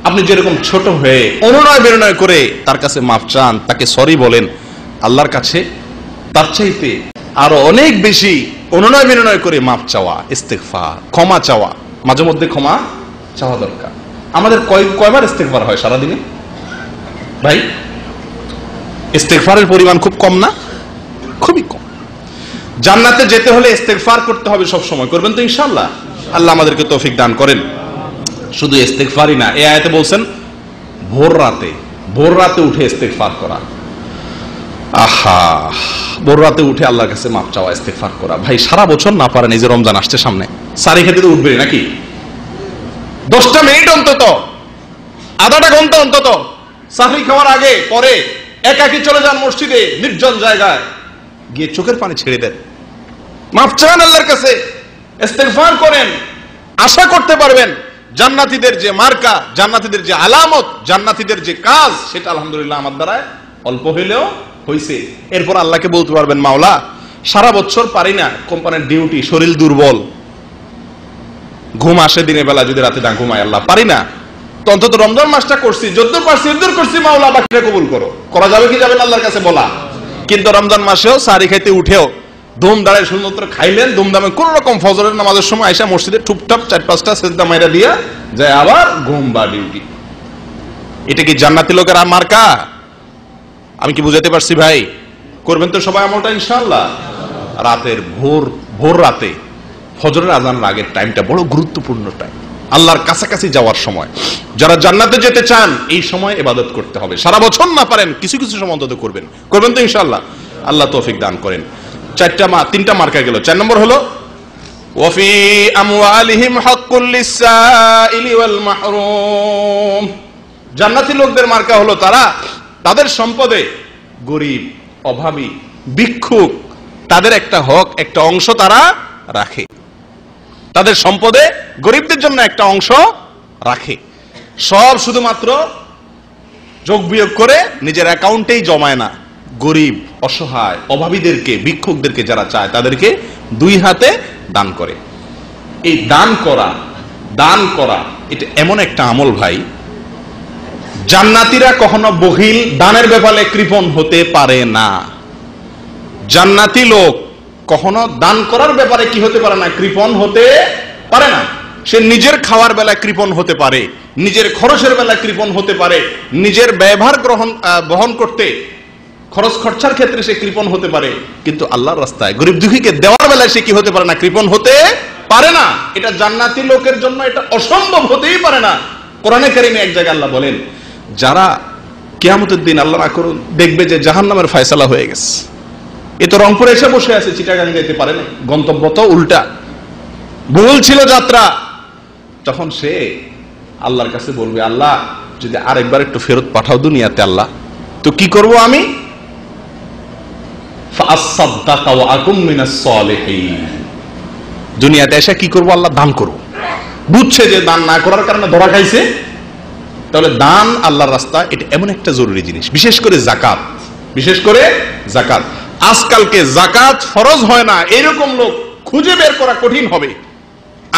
আপনি যেরকম ছোট হয়ে অনুনয় বিনয় করে তার কাছে মাপ চান, তাকে সরি বলেন, আল্লাহর কাছে তার চাইতে আরো অনেক বেশি অনুনয় বিনয় করে মাপ চাওয়া, ইস্তেগফার, ক্ষমা চাওয়া। মাঝে মধ্যে ক্ষমা চাওয়া দরকার। আমাদের কয়বার ইস্তেগফার হয় সারাদিনে ভাই? ইস্তেগফারের পরিমাণ খুব কম না? খুবই কম। জান্নাতে যেতে হলে ইস্তেগফার করতে হবে সব সময়। করবেন তো ইনশাআল্লাহ? আল্লাহ আমাদেরকে তৌফিক দান করেন। শুধু ইস্তেগফারই না, এই আয়াতে বলছেন ভোর রাতে উঠে ইস্তেগফার করা। আহা, ভোর রাতে উঠে আল্লাহর কাছে মাপ চাওয়া, ইস্তেগফার করা। ভাই সারা বছর না পারেন, এই যে রমজান আসছে সামনে, সারি খেতে তো উঠবে নাকি? 10টা মিনিট অন্তত, আধাটা ঘন্টা অন্তত সাহরি খাওয়ার আগে পরে একাকি চলে যান মসজিদে, নির্জন জায়গায় গিয়ে চোখের পানি ছেড়ে দেন, মাপ চান আল্লাহর কাছে, ইস্তেগফার করেন। আশা করতে পারবেন জান্নাতীদের যে মার্কা, জান্নাতীদের যে আলামত, জান্নাতীদের যে কাজ, সেটা আলহামদুলিল্লাহ আমার দ্বারা অল্প হইলেও হইছে। এরপর আল্লাহকে বলতে পারবেন, মাওলা সারা বছর পারি না, কোম্পানির ডিউটি, শরীর দুর্বল, ঘুম আসে দিনের বেলা, যদি রাতে না ঘুমাই, আল্লাহ পারি না, তো অন্তত রমজান মাসটা করছি, যদ্দূর পারছি এদ্দূর করছি, মাওলা বাকিটা কবুল করো। করা যাবে কি যাবে না আল্লাহর কাছে বলা? কিন্তু রমজান মাসেও সারি খাইতে উঠেও ধুম দাঁড়ায় শুধুমাত্র খাইলেন, ধুমধামে কোন রকম ফজরের নামাজের সময় আইসা মসজিদে টুপটাপ 4-5টা সেজদা মাইরা দিয়া যায়, আবার ঘুম বা ডিউটি। এটা কি জান্নাতি লোকের মার্কা? আমি কি বুঝাতে পারছি ভাই? করবেন তো সবাই আমলটা ইনশাআল্লাহ। রাতের ভোর রাতে ফজরের আজানের আগের টাইমটা বড় গুরুত্বপূর্ণ টাইম, আল্লাহর কাছাকাছি যাওয়ার সময়। যারা জান্নাতে যেতে চান এই সময় ইবাদত করতে হবে। সারা বছর না পারেন, কিছু কিছু সময় অন্তত করবেন। করবেন তো ইনশাআল্লাহ? আল্লাহ তৌফিক দান করেন। 3টা মার্কা গেল। 4 নম্বর হলো ওয়াফি আমওয়ালিহিম হাক্কুল লিসাইলি ওয়াল মাহরুম। জান্নাতি লোকদের মার্কা হলো তাদের সম্পদে গরিব, অভাবী, ভিক্ষুক, তাদের একটা হক, একটা অংশ তারা রাখে। তাদের সম্পদে গরিবদের জন্য একটা অংশ রাখে। সব শুধুমাত্র যোগ বিয়োগ করে নিজের অ্যাকাউন্টেই জমায় না। গরিব, অসহায়, অভাবীদেরকে, ভিক্ষুকদেরকে যারা চায় তাদেরকে 2 হাতে দান করে। এই দান করা এটা এমন একটা আমল ভাই, জান্নাতীরা কখনো বখিল, দানের ব্যাপারে কৃপণ হতে পারে না। জান্নাতি লোক কখনো দান করার ব্যাপারে কি হতে পারে না? কৃপণ হতে পারে না। সে নিজের খাওয়ার বেলায় কৃপণ হতে পারে, নিজের খরচের বেলায় কৃপণ হতে পারে, নিজের ব্যয়ভার বহন করতে খরচ খরচার ক্ষেত্রে সে কৃপণ হতে পারে, কিন্তু আল্লাহর রাস্তায় গরিব দুঃখীকে দেওয়ার বেলায় সে কি হতে পারে না? কৃপণ হতে পারে না। এটা জান্নাতি লোকের জন্য এটা অসম্ভব, হতেই পারে না। কোরআনে কারিমে এক জায়গায় আল্লাহ বলেন, যারা কিয়ামতের দিন আল্লাহ না করুন দেখবে যে জাহান্নামের ফয়সালা হয়ে গেছে, এ তো রংপুরে এসে বসে আছে, চিটাগাং যেতে পারে না, গন্তব্য তো উল্টা, ভুল ছিল যাত্রা। তখন সে আল্লাহর কাছে বলবে, আল্লাহ যদি আরেকবার একটু ফেরত পাঠাও দুনিয়াতে, আল্লাহ তো কি করব আমি? ফাআসাদদাকা ওয়া আকুম মিনাস সালিহিন। দুনিয়াতে এসে কি করব? আল্লাহ দান করব। বুঝছে যে দান না করার কারণে ধরা খাইছে, তাহলে দান আল্লাহর রাস্তা এটা এমন একটা জরুরি জিনিস। বিশেষ করে জাকাত। আজকালকে জাকাত ফরজ হয় না এরকম লোক খুঁজে বের করা কঠিন হবে।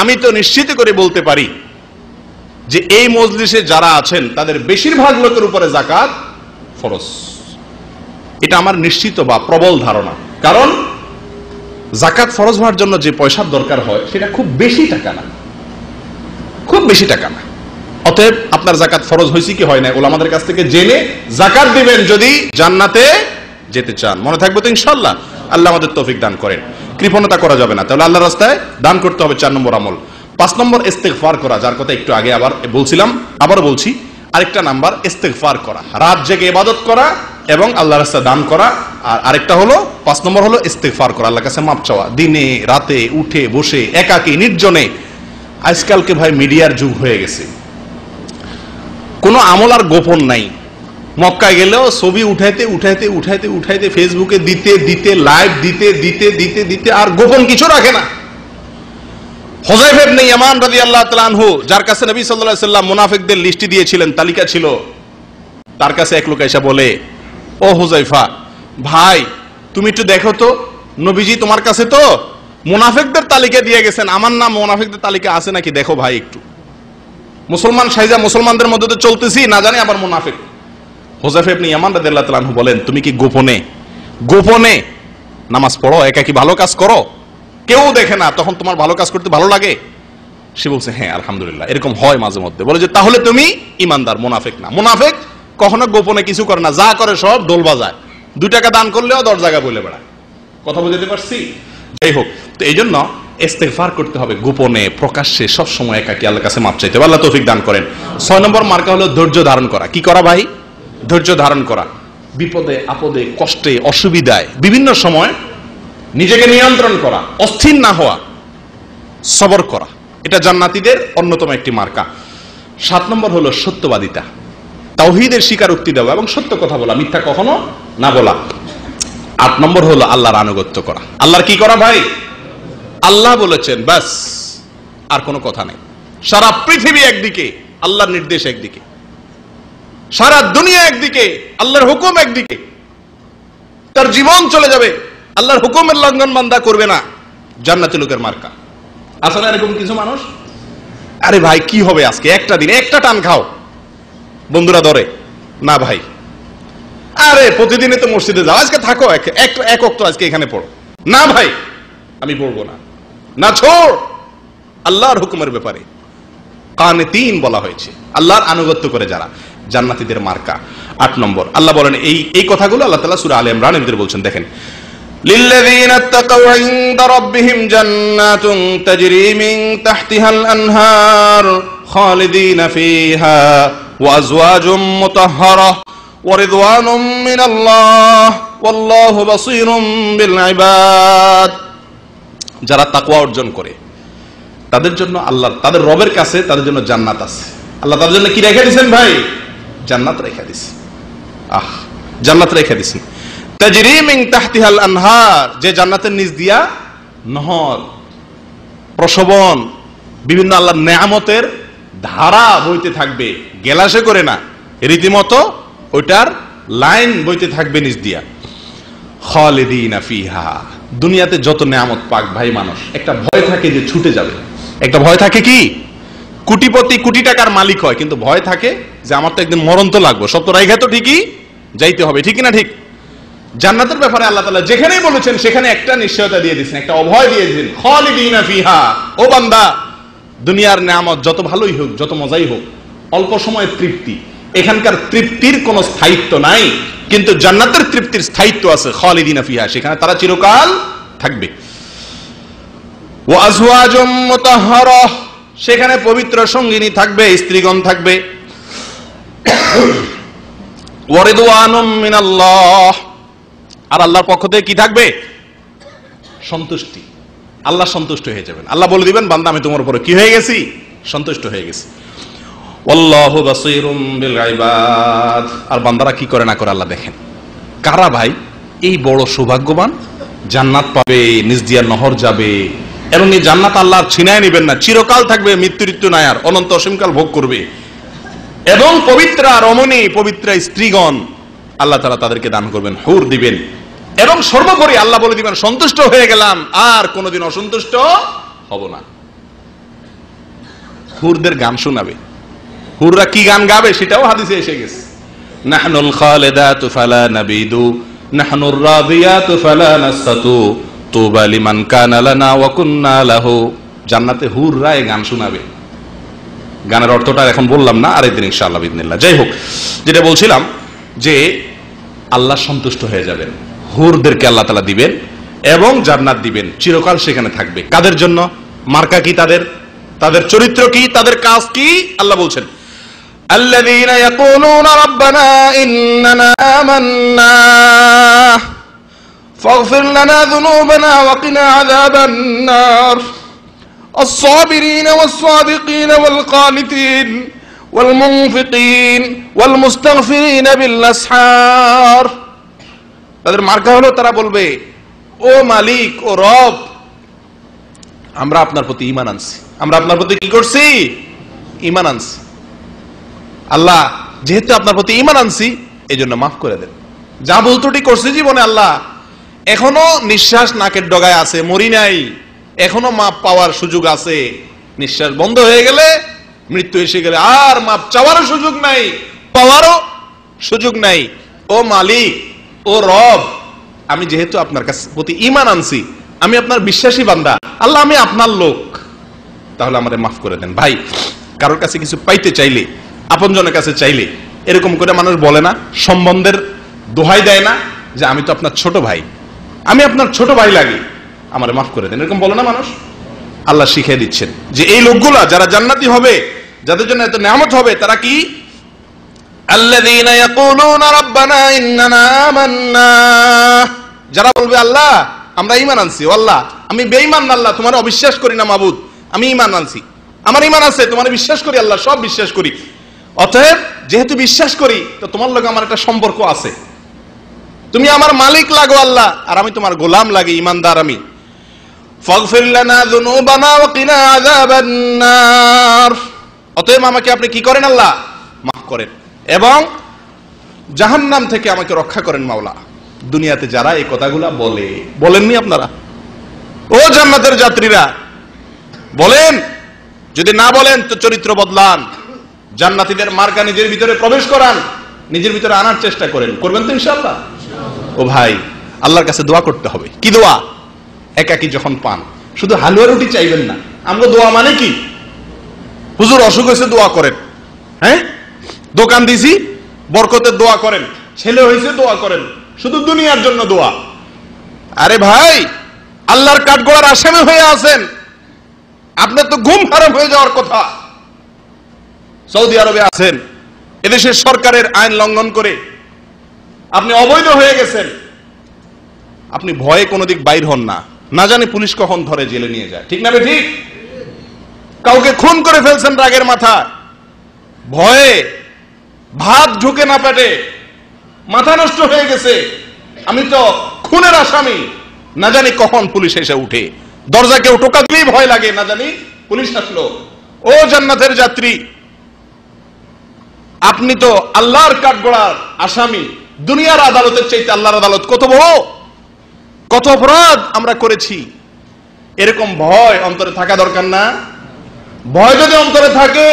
আমি তো নিশ্চিত করে বলতে পারি যে এই মজলিসে যারা আছেন তাদের বেশিরভাগ লোকের উপরে জাকাত ফরজ। এটা আমার নিশ্চিত বা প্রবল ধারণা। কারণ জাকাত ফরজ হওয়ার জন্য যে পয়সার দরকার হয় সেটা খুব বেশি টাকা না, অতএব আপনার জাকাত ফরজ হয়েছে কি হয় না ওলামাদের কাছ থেকে জেনে জাকাত দিবেন যদি জান্নাতে যেতে চান। মনে থাকবে তো ইনশাআল্লাহ? আল্লাহ আমাদের তৌফিক দান করেন। কৃপণতা করা যাবে না, তাহলে আল্লাহর রাস্তায় দান করতে হবে। 4 নম্বর আমল। 5 নম্বর ইস্তেগফার করা, যার কথা একটু আগে আবার বলছিলাম, আবার বলছি। আরেকটা নাম্বার ইস্তেগফার করা, রাত জেগে ইবাদত করা এবং আল্লাহর রাস্তায় দান করা। আর আরেকটা হলো 5 নম্বর হলো ইস্তেগফার করা, আল্লাহর কাছে মাপ চাওয়া, দিনে রাতে উঠে বসে একাকী নির্জনে। আজকালকে ভাই মিডিয়ার যুগ হয়ে গেছে, কোনো আমল আর গোপন নাই। মক্কায় গেলেও ছবি উঠাইতে উঠাইতে উঠাইতে উঠাইতে ফেসবুকে দিতে দিতে লাইভ দিতে দিতে দিতে দিতে আর গোপন কিছু রাখে না। হুযায়ফা ইবনে ইয়ামান রাদিয়াল্লাহু তাআলা আনহু, যার কাছে নবী সাল্লাল্লাহু আলাইহি ওয়াসাল্লাম মুনাফিকদের লিস্টি দিয়েছিলেন, তালিকা ছিল, তার কাছে এক লোক এসে বলে, ও হুযায়ফা ভাই, তুমি একটু দেখো তো, নবীজি তোমার কাছে তো মুনাফিকদের তালিকা দিয়ে গেছেন, আমার নাম মুনাফিকদের তালিকা আছে নাকি দেখো ভাই একটু। মুসলমান সাইজা মুসলমানদের মধ্যে তো চলতেছি, না জানি আবার মুনাফিক। হুযায়ফা ইবনে ইয়ামান রাদিয়াল্লাহু তাআলা আনহু বলেন, তুমি কি গোপনে গোপনে নামাজ পড়ো, একাকী ভালো কাজ করো, কেউ দেখে না, তখন তোমার ভালো কাজ করতে ভালো লাগে? সে বলছে, হ্যাঁ আলহামদুলিল্লাহ, এরকম হয় মাঝে মধ্যে। বলে যে তাহলে তুমি ইমানদার, মুনাফিক না। মুনাফিক কখনো গোপনে কিছু করে না, যা করে সব দোল বাজায়, 2 টাকা দান করলেও 10 জায়গা বলে বেড়ায়। কথা বুঝতে পারছি? যাই হোক, তো এই জন্য ইস্তেগফার করতে হবে গোপনে, প্রকাশ্যে, সব সময় একাকী আল্লাহর কাছে মাপ চাইতে হবে। আল্লাহ তৌফিক দান করেন। 6 নম্বর মার্কা হলো ধৈর্য ধারণ করা। কি করা ভাই? ধৈর্য ধারণ করা। বিপদে আপদে কষ্টে অসুবিধায় বিভিন্ন সময় নিজেকে নিয়ন্ত্রণ করা, অস্থির না হওয়া, সবর করা, এটা জান্নাতীদের অন্যতম একটি মার্কা। 7 নম্বর হলো সত্যবাদিতা, তাওহীদের স্বীকারোক্তি দেওয়া এবং সত্য কথা বলা, মিথ্যা কখনো না বলা। 8 নম্বর হলো আল্লাহর আনুগত্য করা। আল্লাহর কি করা ভাই? আল্লাহ বলেছেন, ব্যাস, আর কোনো কথা নেই। সারা পৃথিবী একদিকে, আল্লাহর নির্দেশ একদিকে, সারা দুনিয়া একদিকে, আল্লাহর হুকুম একদিকে, তার জীবন চলে যাবে, আল্লাহর হুকুমের লঙ্ঘন বান্দা করবে না, জান্নাতি লোকের মার্কা। আসলে এরকম কিছু মানুষ, আরে ভাই কি হবে আজকে, একটা দিন একটা টান খাও, বন্ধুরা ধরে না ভাই, আরে প্রতিদিনই তো মসজিদে যাও, আজকে থাকো এক ওয়াক্ত আজকে এখানে পড়ো, না ভাই আমি পড়বো না, না ছোড়। আল্লাহর হুকুমের ব্যাপারে কানিতিন বলা হয়েছে, আল্লাহর আনুগত্য করে যারা, জান্নাতীদের মার্কা। 8 নম্বর আল্লাহ বলেন, এই কথাগুলো আল্লাহ তাআলা সূরা আলে ইমরানের ভিতরে বলছেন, দেখেন, লিল্লাযীনা তাকাউ ইনদা রাব্বিহিম জান্নাতুন তাজরি মিন তাহতিহাল আনহার খালিদিনা ফিহা ওয়া আজওয়াজুম মুতাহহারা ওয়া রিদওয়ানুম মিনাল্লাহ ওয়াল্লাহু বাসীরুম বিল ইবাদ। যারা তাকওয়া অর্জন করে তাদের জন্য আল্লাহ, তাদের রবের কাছে তাদের জন্য জান্নাত আছে। আল্লাহ তাদের জন্য কি রেখে দিয়েছেন ভাই? জান্নাত রেখে দিয়েছেন। জান্নাত রেখে দিয়েছেন। তাজরি মিন তাহতিহাল আনহার, যে জান্নাতের নিচ দিয়া নহর, প্রসবন, বিভিন্ন আল্লাহর নেয়ামতের ধারা বইতে থাকবে, গেলাসে করে না, রীতিমতো ওইটার লাইন বইতে থাকবে নিচ দিয়া। খালিদিনা ফিহা, দুনিয়াতে যত নেয়ামত পাক ভাই মানুষ, একটা ভয় থাকে যে ছুটে যাবে, একটা ভয় থাকে কি, কোটিপতি কোটি টাকার মালিক হয়, কিন্তু ভয় থাকে যে আমার তো একদিন মরণ তো লাগবে, সব তো রাইঘা তো ঠিকই যাইতে হবে, ঠিক না ঠিক? জান্নাতের ব্যাপারে আল্লাহ তাআলা যেখানেই বলেছেন সেখানে একটা নিশ্চয়তা দিয়ে দিয়েছেন, একটা অভয় দিয়ে দিয়েছেন, খালিদিনা ফিহা। ও বান্দা, দুনিয়ার নেয়ামত যত ভালোই হোক, যত মজাই হোক, অল্প সময়ের তৃপ্তি, এখানকার তৃপ্তির কোনো স্থায়িত্ব নাই, কিন্তু জান্নাতের তৃপ্তির স্থায়িত্ব আছে, খালিদিনা ফিহা, সেখানে তারা চিরকাল থাকবে। ওয়া আজওয়াজুম মুতাহহারা, সেখানে পবিত্র সঙ্গিনী থাকবে, স্ত্রীগণ থাকবে। ওয়া রিদওয়ানুম মিনাল্লাহ, আর আল্লাহর পক্ষ থেকে কি থাকবে? সন্তুষ্টি। আল্লাহ সন্তুষ্ট হয়ে যাবেন, আল্লাহ বলে দিবেন, বান্দা আমি তোমার উপরে কি হয়ে গেছি? সন্তুষ্ট হয়ে গেছি। আল্লাহু বাসীরুম বিল ইবাদ, আর বান্দারা কি করে না করে আল্লাহ দেখেন। কারা ভাই এই বড় সৌভাগ্যবান? জান্নাত পাবে, নিজ দিয়া নহর যাবে, এবং এই জান্নাত আল্লাহ ছিনায় নেবেন না, চিরকাল থাকবে, মৃত্যু নাই আর, অনন্ত অসীমকাল ভোগ করবে। এবং পবিত্রা রমণী, পবিত্রা স্ত্রীগণ আল্লাহ তাআলা তাদেরকে দান করবেন, হুর দিবেন, এবং সর্বোপরি আল্লাহ বলে দিবেন, সন্তুষ্ট হয়ে গেলাম, আর কোনোদিন অসন্তুষ্ট হব না। হুরদের গান শোনাবে, হুররা কি গান গাবে সেটাও হাদিসে এসে গেছে। নাহনুল খালিদাতু ফালা নাবিদু নাহনুর রাদিয়াতু ফালা নাসতাতু তুবা লিমান কানা লানা ওয়া কুন্না লাহু। জান্নাতে হুররা এই গান শোনাবে। গানের অর্থটা এখন বললাম না, আরেকদিন ইনশাআল্লাহ বিইذنিল্লাহ। যাই হোক, যেটা বলছিলাম যে আল্লাহ সন্তুষ্ট হয়ে যাবেন, হুরদেরকে আল্লাহ তাআলা দিবেন এবং জান্নাত দিবেন, চিরকাল সেখানে থাকবে। কাদের জন্য? মার্কা কি তাদের? তাদের চরিত্র কি? তাদের কাজ কি? আল্লাহ বলছেন, الذين يقولون ربنا إننا آمنا فاغفر لنا ذنوبنا وقنا عذاب النار الصابرين والصادقين والقانتين ওয়াল মুনফিকিন ওয়াল মুস্তাগফিরিন বিল আসহার। তাদের মার্কা হলো তারা বলবে, ও মালিক, ও রব, আমরা আপনার প্রতি ঈমান আনছি, আমরা আপনার প্রতি কি করছি? ঈমান আনছি। আল্লাহ, যেহেতু আপনার প্রতি ঈমান আনছি, এজন্য মাফ করে দেন। যা ভুল ত্রুটি করছি জীবনে আল্লাহ, এখনো নিঃশ্বাস নাকের ডগায় আছে, মরি নাই, এখনো মাপ পাওয়ার সুযোগ আছে। নিঃশ্বাস বন্ধ হয়ে গেলে, মৃত্যু এসে গেলে আর মাপ চাওয়ারও সুযোগ নাই, পাওয়ারও সুযোগ নাই। ও মালিক, ও রব, আমি যেহেতু আপনার কাছে প্রতি ঈমান আনছি, আমি আপনার বিশ্বাসী বান্দা, আল্লাহ আমি আপনার লোক, তাহলে আমাদের মাফ করে দেন। ভাই, কারোর কাছে কিছু পাইতে চাইলে, আপনজনের কাছে চাইলে এরকম করে মানুষ বলে না, সম্বন্ধের দোহাই দেয় না যে আমি তো আপনার ছোট ভাই, আমি আপনার ছোট ভাই লাগি, আমারে মাফ করে দেন, এরকম বলে না মানুষ? আল্লাহ শিখিয়ে দিচ্ছেন যে এই লোকগুলা যারা জান্নাতি হবে, যাদের জন্য এত নিয়ামত হবে, তারা কি? আল্লাযীনা ইয়াকুলুনা রাব্বানা ইন্নানা আমান্না, যারা বলবে আল্লাহ আমরা ঈমান আনছি, ও আল্লাহ আমি বেঈমান না, আল্লাহ তোমার অবিশ্বাস করি না মাবুদ, আমি ঈমান আনছি, আমার ঈমান আছে, তোমার বিশ্বাস করি আল্লাহ, সব বিশ্বাস করি, অতএব যেহেতু বিশ্বাস করি তো তোমার লগে আমার একটা সম্পর্ক আছে, তুমি আমার মালিক লাগো আল্লাহ, আর আমি তোমার গোলাম লাগি, ঈমানদার আমি। ফাগফির লানা যুনুবানা ওয়া কিনা আযাবান নার, অতএব আমাকে আপনি কি করেন আল্লাহ? মাফ করেন, এবং জাহান্নাম থেকে আমাকে রক্ষা করেন মাওলা। দুনিয়াতে যারা এই কথাগুলা বলে, বলেননি আপনারা? ও জান্নাতের যাত্রীরা, বলেন। যদি না বলেন তো চরিত্র বদলান, জান্নাতীদের মার্কা নিজের ভিতরে প্রবেশ করান, নিজের ভিতরে আনার চেষ্টা করেন, করবেন তো ইনশাআল্লাহ? ও ভাই, আল্লাহর কাছে দোয়া করতে হবে। কি দোয়া? একাকী যখন পান, শুধু হালুয়া রুটি চাইবেন না। আমরা দোয়া মানে কি? হুজুর অসুখ হয়েছে দোয়া করেন, হ্যাঁ, দোকান দিছি বরকতের দোয়া করেন, ছেলে হয়েছে দোয়া করেন, শুধু দুনিয়ার জন্য দোয়া। আরে ভাই, আল্লাহর কাঠগড়ার আসামি হয়ে আছেন, আপনার তো ঘুম হারাম হয়ে যাওয়ার কথা। সৌদি আরবে আছেন, এদেশের সরকারের আইন লঙ্ঘন করে আপনি অবৈধ হয়ে গেছেন, আপনি ভয়ে কোনো দিক বাইর হন না, না জানি পুলিশ কখন ধরে জেলে নিয়ে যায়, ঠিক না বে ঠিক? কাউকে খুন করে ফেলছেন রাগের মাথা, ভয়ে ভাত ঢুকে না পেটে, মাথা নষ্ট হয়ে গেছে, আমি তো খুনের আসামি, না জানি কখন পুলিশ এসে উঠে, দরজা কেউ টোকা দিলেই ভয় লাগে, না জানি পুলিশ আসলো। ও জান্নাতের যাত্রী, আপনি তো আল্লাহর কাঠগড়ার আসামি। দুনিয়ার আদালতের চাইতে আল্লাহর আদালত কত বড়, কত অপরাধ আমরা করেছি, এরকম ভয় অন্তরে থাকা দরকার না? ভয় যদি অন্তরে থাকে,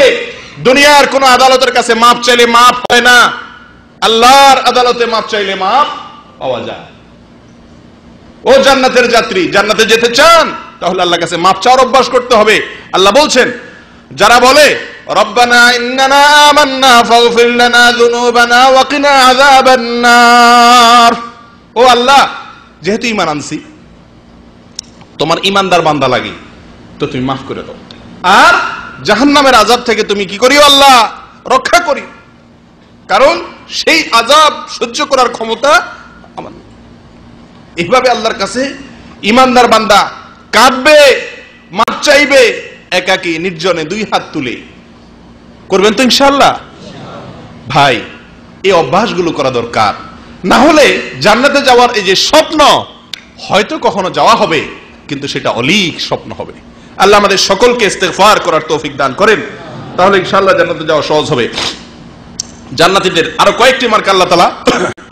দুনিয়ার কোন আদালতের কাছে মাপ চাইলে মাপ হয় না, আল্লাহর আদালতে মাপ চাইলে মাপ পাওয়া যায়। ও জান্নাতের যাত্রী, জান্নাতে যেতে চান তাহলে আল্লাহর কাছে মাপ চাওয়ার অভ্যাস করতে হবে। আল্লাহ বলছেন, যারা বলে রব্বানা ইন্নানা আমান্না ফাগফির লানা যুনুবানা ওয়া কিনা আযাবান নার, ও আল্লাহ যেহেতু ঈমান আনছি, তোমার ঈমানদার বান্দা লাগি, তো তুমি মাফ করে দাও, আর জাহান্নামের আযাব থেকে তুমি কি করিও আল্লাহ? রক্ষা করি, কারণ সেই আযাব সহ্য করার ক্ষমতা আমার। এইভাবে আল্লাহর কাছে ঈমানদার বান্দা কাঁদবে, মাপ চাইবে, একাকী নির্জনে দুই হাত তুলে। করবেন তো ইনশাআল্লাহ? ভাই, এই অভ্যাসগুলো করা দরকার, না হলে জান্নাতে যাওয়ার এই যে স্বপ্ন, হয়তো কখনো যাওয়া হবে, কিন্তু সেটা অলীক স্বপ্ন হবে। আল্লাহ আমাদের সকলকে ইস্তেগফার করার তৌফিক দান করেন, তাহলে ইনশাআল্লাহ জান্নাতে যাওয়া সহজ হবে। জান্নাতীদের আরো কয়েকটি মার্কা আল্লাহ তাআলা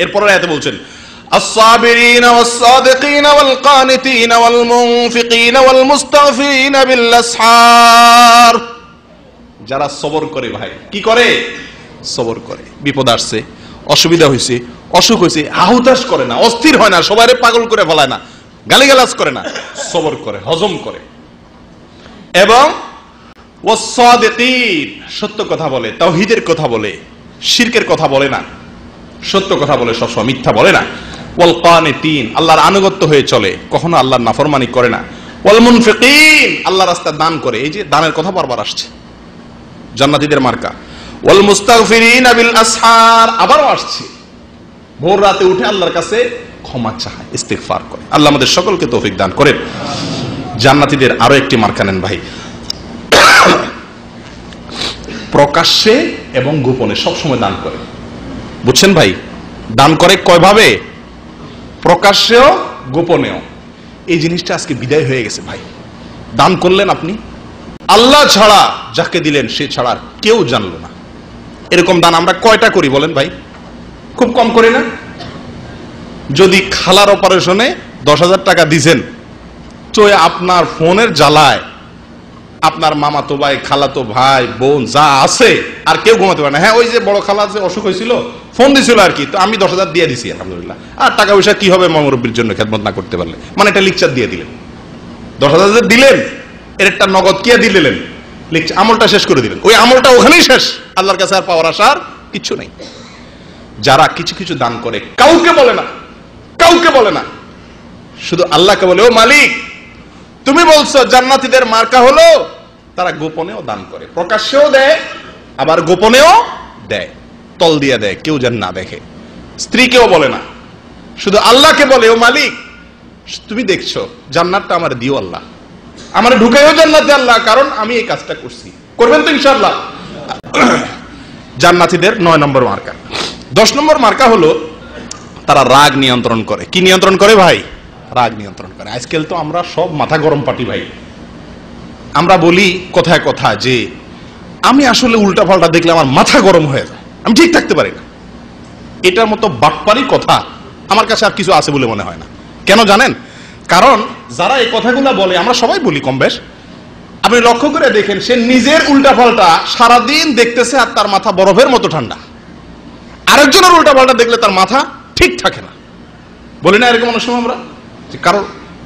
এরপরের আয়াতে বলছেন, الصابرين والصادقين والقانتين والمنفقين والمستغفرين بالأسحار, যারা সবর করে। ভাই কি করে? সবর করে। বিপদ আসছে, অসুবিধা হয়েছে, অসুখ হয়েছে, হাহুতাশ করে না, অস্থির হয় না, সবাইরে পাগল করে ফেলায় না, গালিগালাজ করে না, সবর করে, হজম করে। এবং ওয়াস-সাদিকিন, সত্য কথা বলে, তাওহীদের কথা বলে, শিরকের কথা বলে না, সত্য কথা বলে, সবসময় মিথ্যা বলে না। ওয়াল কানিতিন, আল্লাহর আনুগত্য হয়ে চলে, কখনো আল্লাহর নাফরমানি করে না। ওয়াল মুনফিকিন, আল্লাহর রাস্তায় দান করে, এই যে দানের কথা বারবার আসছে, জান্নাতীদের মার্কা। ওয়াল মুস্তাগফিরিনা বিল আসহার, আবারও আসছে, ভোর রাতে উঠে আল্লাহর কাছে ক্ষমা চায়, ইস্তিগফার করে। আল্লাহ আমাদের সকলকে তৌফিক দান করেন। জান্নাতীদের আরো একটি মার্কা নেন ভাই, প্রকাশ্যে এবং গোপনে সবসময় দান করে। বুঝছেন ভাই? দান করে কয়ভাবে? প্রকাশ্যেও গোপনেও। এই জিনিসটা আজকে বিদায় হয়ে গেছে ভাই। দান করলেন আপনি, আল্লাহ ছাড়া যাকে দিলেন সে ছাড়া কেউ জানলো না। এরকম দান আমরা কয়টা করি বলেন ভাই? খুব কম করি না? যদি খালার অপারেশনে 10,000 টাকা দিছেন, তো আপনার ফোনের জ্বালায় আপনার মামাতো ভাই, খালাতো ভাই, বোন যা আছে আর কেউ ঘুমাতে পারে না। হ্যাঁ, ওই যে বড় খালা যে অসুখ হয়েছিল, ফোন দিছিল আর কি, তো আমি 10,000 দিয়ে দিছি আলহামদুলিল্লাহ। আর টাকা পয়সা কি হবে মুরব্বির জন্য খেদমত না করতে পারলে? মানে এটা লেকচার দিয়ে দিলেন। 10,000 দিলেন, এর একটা নগদ কি দিলেন? লেকচার, আমলটা শেষ করে দিলেন। ওই আমলটা ওখানেই শেষ, আল্লাহর কাছে আর পাওয়ার আসার কিছু নেই। যারা কিছু কিছু দান করে কাউকে বলে না, কাউকে বলে না, শুধু আল্লাহকে বলে, ও মালিক তুমি বলছো জান্নাতীদের মার্কা হলো তারা গোপনেও দান করে, প্রকাশ্যেও দেয় আবার গোপনেও দেয়, তল দিয়ে দেয়, কেউ যেন না দেখে। স্ত্রীকেও বলে না, শুধু আল্লাহকে বলে, ও মালিক তুমি দেখছো জান্নাতটা আমার দিও আল্লাহ, আমার ঢুকাইও জান্নাতে আল্লাহ, কারণ আমি এই কাজটা করছি। করবেন তো ইনশাআল্লাহ? জান্নাতীদের 9 নম্বর মার্কা। 10 নম্বর মার্কা হলো তারা রাগ নিয়ন্ত্রণ করে। কি নিয়ন্ত্রণ করে ভাই? রাগ নিয়ন্ত্রণ করে। আজকাল তো আমরা সব মাথা গরম পাটি ভাই। আমরা বলি কথায় কথা যে আমি আসলে উল্টা পাল্টা দেখলে আমার মাথা গরম হয়ে যায়, আমি ঠিক থাকতে পারি না। এটার মতো বাটপারি কথা আমার কাছে আর কিছু আছে বলে মনে হয় না। কেন জানেন? কারণ যারা এই কথাগুলো বলে, আমরা সবাই বলি কম বেশ, আপনি লক্ষ্য করে দেখেন সে নিজের উল্টা পাল্টা সারাদিন দেখতেছে আর তার মাথা বরফের মতো ঠান্ডা। আরেকজনের উল্টা পাল্টা দেখলে তার মাথা ঠিক থাকে না। বলি না এরকম অনেক সময় আমরা? কারণ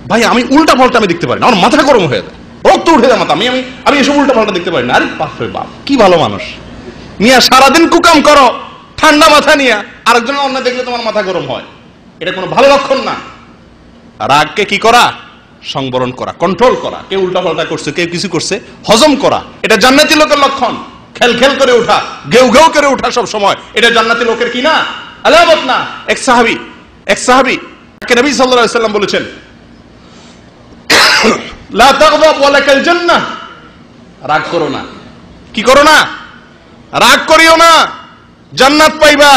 ভাই আমি উল্টা পাল্টা আমি দেখতে পারি না, আমার মাথা গরম হয়ে যায়, রক্ত উঠে যায় মাথা, আমি এসব উল্টা পাল্টা দেখতে পারি না। আরে বাপরে বাপ, কি ভালো মানুষ মিয়া, সারাদিন কুকাম করো ঠান্ডা মাথা নিয়ে, আরেকজনের অন্য দেখলে তোমার মাথা গরম হয়, এটা কোনো ভালো লক্ষণ না। রাগকে কি করা? সংবরণ করা, কন্ট্রোল করা। কেউ উল্টা পাল্টা করছে, কেউ কিছু করছে, হজম করা, এটা জান্নাতি লোকের লক্ষণ। খেল খেল করে ওঠা, গেউ গেউ করে ওঠা সব সময়, এটা জান্নাতি লোকের কি না? আলামত না। এক সাহাবী কে নবী সাল্লাল্লাহু আলাইহি ওয়াসাল্লাম বলেছেন, লা তাগদাব ওয়া লাকাল জান্নাহ, রাগ করো না। কি করো না? রাগ করিও না, জান্নাত পাইবা।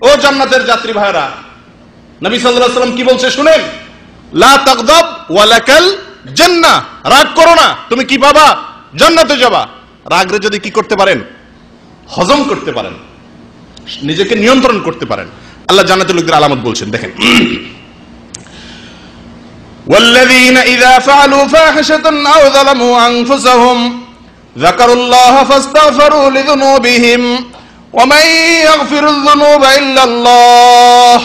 ও জান্নাতের যাত্রী ভাইরা, নবী সাল্লাল্লাহু আলাইহি ওয়াসাল্লাম কি বলছে শুনেন, লা তাগদাব ওয়া লাকাল জান্নাহ, রাগ করো না, তুমি কি পাবা? জান্নাতে যাবা। রাগরে যদি কি করতে পারেন? হজম করতে পারেন, নিজেকে নিয়ন্ত্রণ করতে পারেন, আল্লাহ জান্নাতের লোকদের আলামত বলছেন, দেখেন, والذين إذا فعلوا فاحشة أو ظلموا أنفسهم ذكروا الله فاستغفروا لذنوبهم ومن يغفر الذنوب إلا الله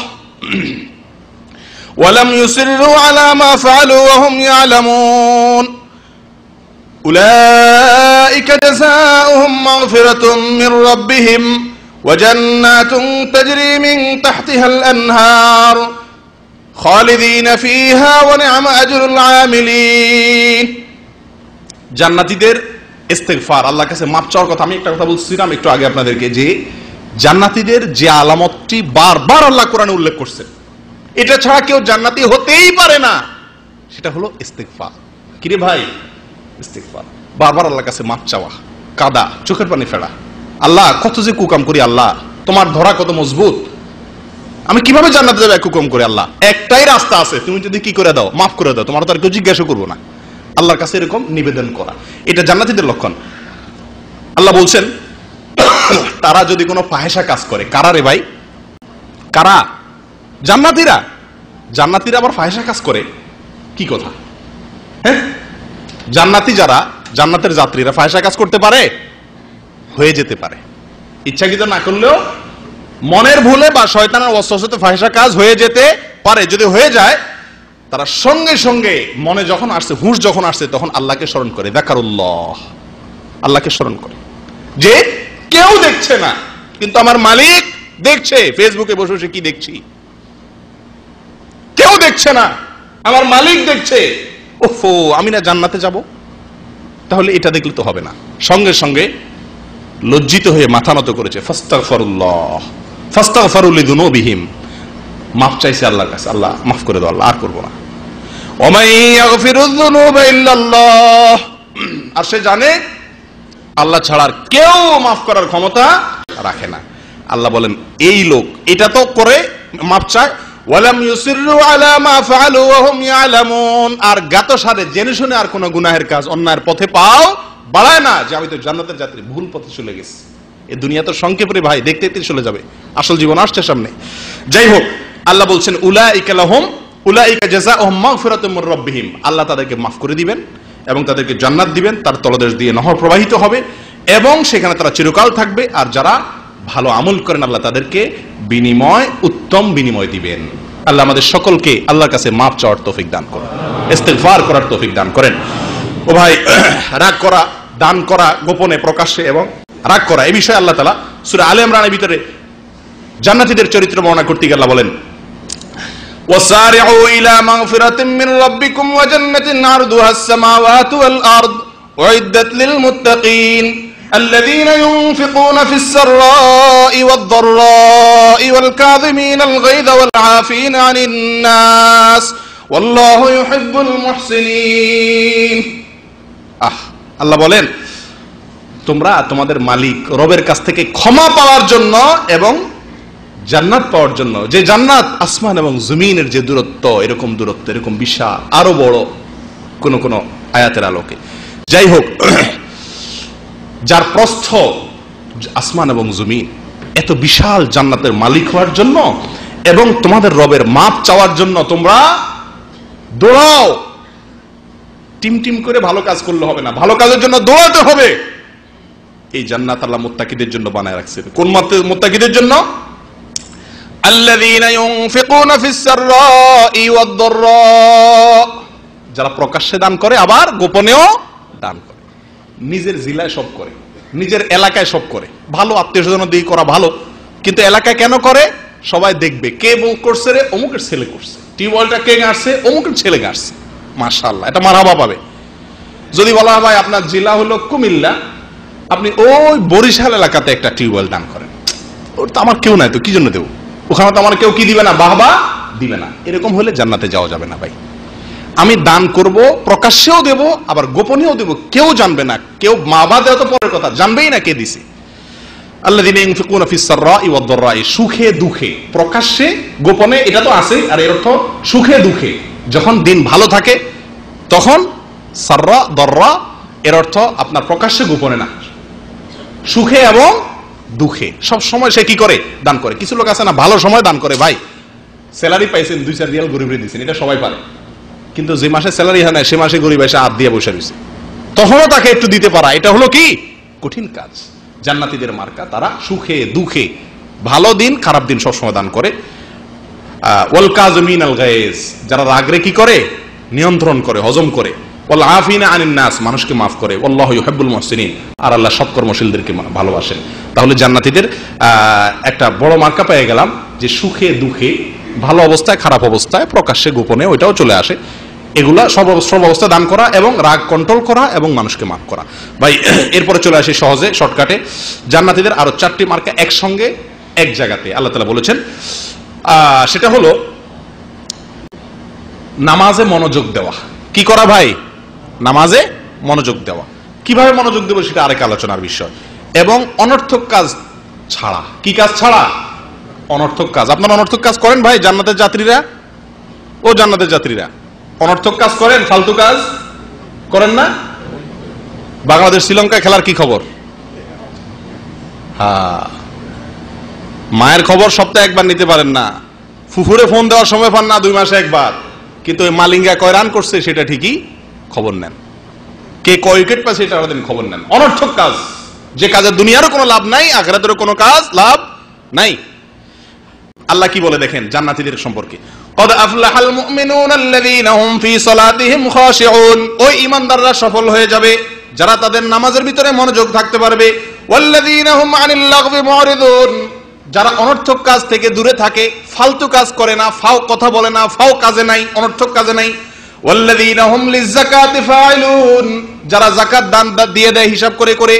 ولم يصروا على ما فعلوا وهم يعلمون أولئك جزاؤهم مغفرة من ربهم وجنات تجري من تحتها الأنهار খালিদিন ফিহা ওয়া নি'মা আজরুল আমিলিন। জান্নাতীদের ইস্তিগফার, আল্লাহর কাছে মাপ চাওয়ার কথা। আমি একটা কথা বলছিলাম একটু আগে আপনাদেরকে, যে জান্নাতীদের যে আলামতটি বারবার আল্লাহ কোরআনে উল্লেখ করছেন, এটা ছাড়া কেউ জান্নাতি হতেই পারে না, সেটা হলো ইস্তিগফার। কি রে ভাই? ইস্তিগফার, বারবার আল্লাহর কাছে মাপ চাওয়া, কাদা, চোখের পানি ফেলা, আল্লাহ কত যে কুকাম করি, আল্লাহ তোমার ধরা কত মজবুত, আমি কিভাবে জান্নাতে যাবো এক হুকুম করে? আল্লাহ একটাই রাস্তা আছে, তুমি যদি কি করে দাও, মাফ করে দাও, তোমার তো আর কেউ জিজ্ঞাসা করবো না। আল্লাহর কাছে এরকম নিবেদন করা, এটা জান্নাতীদের লক্ষণ। আল্লাহ বলছেন তারা যদি কোনো ফাহেসা কাজ করে, কারা রে ভাই? কারা? জান্নাতীরা। জান্নাতীরা আবার ফাহেসা কাজ করে, কি কথা? হ্যাঁ, জান্নাতি যারা, জান্নাতের যাত্রীরা ফাহেসা কাজ করতে পারে, হয়ে যেতে পারে, ইচ্ছাকৃত না করলেও মনের ভুলে বা শয়তানের ওয়াসওয়াসাতে ফাহিশা কাজ হয়ে যেতে পারে। যদি হয়ে যায়, তারা সঙ্গে সঙ্গে মনে যখন আসছে, হুঁশ যখন আসছে, তখন আল্লাহকে স্মরণ করে, যাকারুল্লাহ, আল্লাহকে স্মরণ করে, যে কেউ দেখছে না কিন্তু আমার মালিক দেখছে। ফেসবুকে বসে বসে কি দেখছি, কেউ দেখছে না, আমার মালিক দেখছে। ওফো, আমি না জান্নাতে যাব? তাহলে এটা দেখলে তো হবে না। সঙ্গে সঙ্গে লজ্জিত হয়ে মাথা নত করেছে, ফাস্তাগফিরুল্লাহ ফাস্তাগফিরু লিযুনুবিহিম, মাফ চাইছে আল্লাহর কাছে, আল্লাহ মাফ করে দাও, আল্লাহ আর করব না। ওয়া মান ইয়াগফিরুয যুনুবা ইল্লাল্লাহ, আর সে জানে আল্লাহ ছাড়া আর কেউ মাফ করার ক্ষমতা রাখে না। আল্লাহ বলেন এই লোক এটা তো করে মাফ চায়, ওয়ালাম ইউসিররু আলা মা ফাআলু ওয়া হুম ইয়ালামুন, আর গাতসারে জেনে শুনে আর কোন গুনাহের কাজ অন্যায়ের পথে পাও বাড়ায় না, যে আমি তো জান্নাতের যাত্রী, ভুল পথে চলে গেছি। এই দুনিয়া তো সংক্ষেপে ভাই, দেখতে দেখতে চলে যাবে, আসল জীবন আসছে সামনে। যাই হোক, আল্লাহ বলছেন উলাইকা লাহুম উলাইকা জাযাউহুম মাগফিরাতুম মির রাব্বিহিম, আল্লাহ তাদেরকে মাফ করে দিবেন এবং তাদেরকে জান্নাত দিবেন, তার তলদেশ দিয়ে নহর প্রবাহিত হবে এবং সেখানে তারা চিরকাল থাকবে। আর যারা ভালো আমল করেন আল্লাহ তাদেরকে বিনিময়, উত্তম বিনিময় দিবেন। আল্লাহ আমাদের সকলকে আল্লাহর কাছে মাফ চাওয়ার তৌফিক দান করেন, ইস্তিগফার করার তৌফিক দান করেন। ও ভাই, রাগ করা, দান করা গোপনে প্রকাশ্যে এবং রাগ করা, এই বিষয়ে আল্লাহ তাআলা সূরা আলে ইমরানের ভিতরে জান্নাতীদের চরিত্র বর্ণনা করতে গিয়ে আল্লাহ বলেন ওয়াসারিউ ইলা মাগফিরাতিম মির রাব্বিকুম ওয়া জান্নাতিন আরদুহাস সামাওয়াতু ওয়াল আরদ উইদ্দাত লিল মুত্তাকিন الذين ينفقون في السراء والضراء والكاظمين الغيظ والعافين عن الناس والله يحب المحسنين। আল্লাহ বলেন তোমরা তোমাদের মালিক রবের কাছ থেকে ক্ষমা পাওয়ার জন্য এবং জান্নাত পাওয়ার জন্য, যে জান্নাত আসমান এবং জমিনের যে দূরত্ব, এরকম দূরত্ব, এরকম বিশাল, আরো বড় কোন কোন আয়াতের আলোকে। যাই হোক, যার প্রস্থ আসমান এবং জমিন, এত বিশাল জান্নাতের মালিক হওয়ার জন্য এবং তোমাদের রবের মাপ চাওয়ার জন্য তোমরা দৌড়াও। টিম টিম করে ভালো কাজ করলে হবে না, ভালো কাজের জন্য দৌড়াতে হবে। এই জান্নাত আল্লাহ মুত্তাকিদের জন্য বানায় রাখছেন। কোন মুত্তাকিদের জন্য? আল্লাযীনা ইউনফিকুনা ফিস সাররাই ওয়াদ দাররা, যারা প্রকাশ্যে দান করে আবার গোপনেও দান করে, নিজের জেলায় সব করে, নিজের এলাকায় সব করে। ভালো আত্মীয়স্বজন দিয়ে করা ভালো, কিন্তু এলাকায় কেন করে? সবাই দেখবে কে করছে রে, অমুকের ছেলে করছে, টিউবওয়েলটা কে গাড়ছে, অমুকের ছেলে গাড়ছে। মাশাআল্লাহ, এটা মারহাবা পাবে। যদি বলা হয় ভাই আপনার জেলা হলো কুমিল্লা, আপনি ওই বরিশাল এলাকাতে একটা টিউবওয়েল দান করেন, ওর তো আমার কেউ নাই, তো কি জন্য দেবো, ওখানে তো আমার কেউ কি দিবে না, বাহবা দিবে না। এরকম হলে জান্নাতে যাওয়া যাবে না ভাই। আমি দান করব, প্রকাশ্যেও দেব আবার গোপনেও দেব, কেউ জানবে না। কেউ মা বাবা দেওয়া তো পরের কথা, জানবেই না কে দিছে। আল্লাযীনা ইউনফিকুনা ফিস সাররাই ওয়াদ দাররাই, সুখে দুঃখে, প্রকাশ্যে গোপনে, এটা তো আছে। আর এর অর্থ সুখে দুঃখে, যখন দিন ভালো থাকে তখন সাররা দাররা, এর অর্থ আপনার প্রকাশ্যে গোপনে না, সুখে এবং দুঃখে সব সময় সে কি করে? দান করে। কিছু লোক আছে না, ভালো সময় দান করে, ভাই স্যালারি পাইছেন 2-4 রিয়াল গরিবরে দিয়েছেন, এটা সবাই পারে, কিন্তু যে মাসে স্যালারি হয় না সে মাসে গরিব এসে হাত দিয়ে বসে রয়েছে, তখনও তাকে একটু দিতে পারা, এটা হলো কি কঠিন কাজ। জান্নাতীদের মার্কা, তারা সুখে দুঃখে, ভালো দিন খারাপ দিন সবসময় দান করে। ওয়াল কাযিমিনাল গায়জ, যারা রাগরে কি করে? নিয়ন্ত্রণ করে, হজম করে। ওয়াল আফিনা আনিন নাস, মানুষকে মাফ করে। আল্লাহু ইউহিব্বুল মুহসিনিন, আর আল্লাহ সৎকর্মশীলদেরকে ভালোবাসেন। তাহলে জান্নাতীদের একটা বড় মার্কা পেয়ে গেলাম, যে সুখে দুঃখে, ভালো অবস্থায় খারাপ অবস্থায়, প্রকাশ্যে গোপনে, ওইটাও চলে আসে। এগুলা সব অবস্থা দান করা এবং রাগ কন্ট্রোল করা এবং মানুষকে মাফ করা। ভাই এরপরে চলে আসি সহজে শর্টকাটে, জান্নাতীদের আরো 4টি মার্কা একসঙ্গে এক জায়গাতে আল্লাহ তাআলা বলেছেন। সেটা হলো নামাজে মনোযোগ দেওয়া। কি করা ভাই? নামাজে মনোযোগ দেওয়া। কিভাবে মনোযোগ দেব সেটা আরেক আলোচনার বিষয়। এবং অনর্থক কাজ ছাড়া। কি কাজ ছাড়া? অনর্থক কাজ। আপনারা অনর্থক কাজ করেন ভাই? জান্নাতের যাত্রীরা, ও জান্নাতের যাত্রীরা অনর্থক কাজ করেন? ফালতু কাজ করেন না? বাংলাদেশ শ্রীলঙ্কা খেলার কি খবর? মায়ের খবর সপ্তাহে একবার নিতে পারেন না, ফুফুরে ফোন দেওয়ার সময় পান না 2 মাসে একবার, কিন্তু ওই মালিঙ্গা কয় রান করছে সেটা ঠিকই খবর নেন, কে কয় উইকেট পাচ্ছে এটা খবর নেন। অনর্থক কাজ, যে কাজের দুনিয়ারও কোনো লাভ নাই, আখিরাতেরও কোনো কাজ লাভ নাই। আল্লাহ কি বলে দেখেন জান্নাতীদের সম্পর্কে, قد أفلح المؤمنون الذين هم في صلاتهم خاشعون, ওই ঈমানদাররা সফল হয়ে যাবে যারা তাদের নামাজের ভিতরে মনোযোগ থাকতে পারবে। والذين هم عن اللغو معرضون, যারা অনর্থক কাজ থেকে দূরে থাকে, ফালতু কাজ করে না, ফাও কথা বলে না, ফাও কাজে নাই, অনর্থক কাজে নাই। والذين هم للزكاة فاعلون, যারা যাকাত দান দিয়ে দেয় হিসাব করে করে,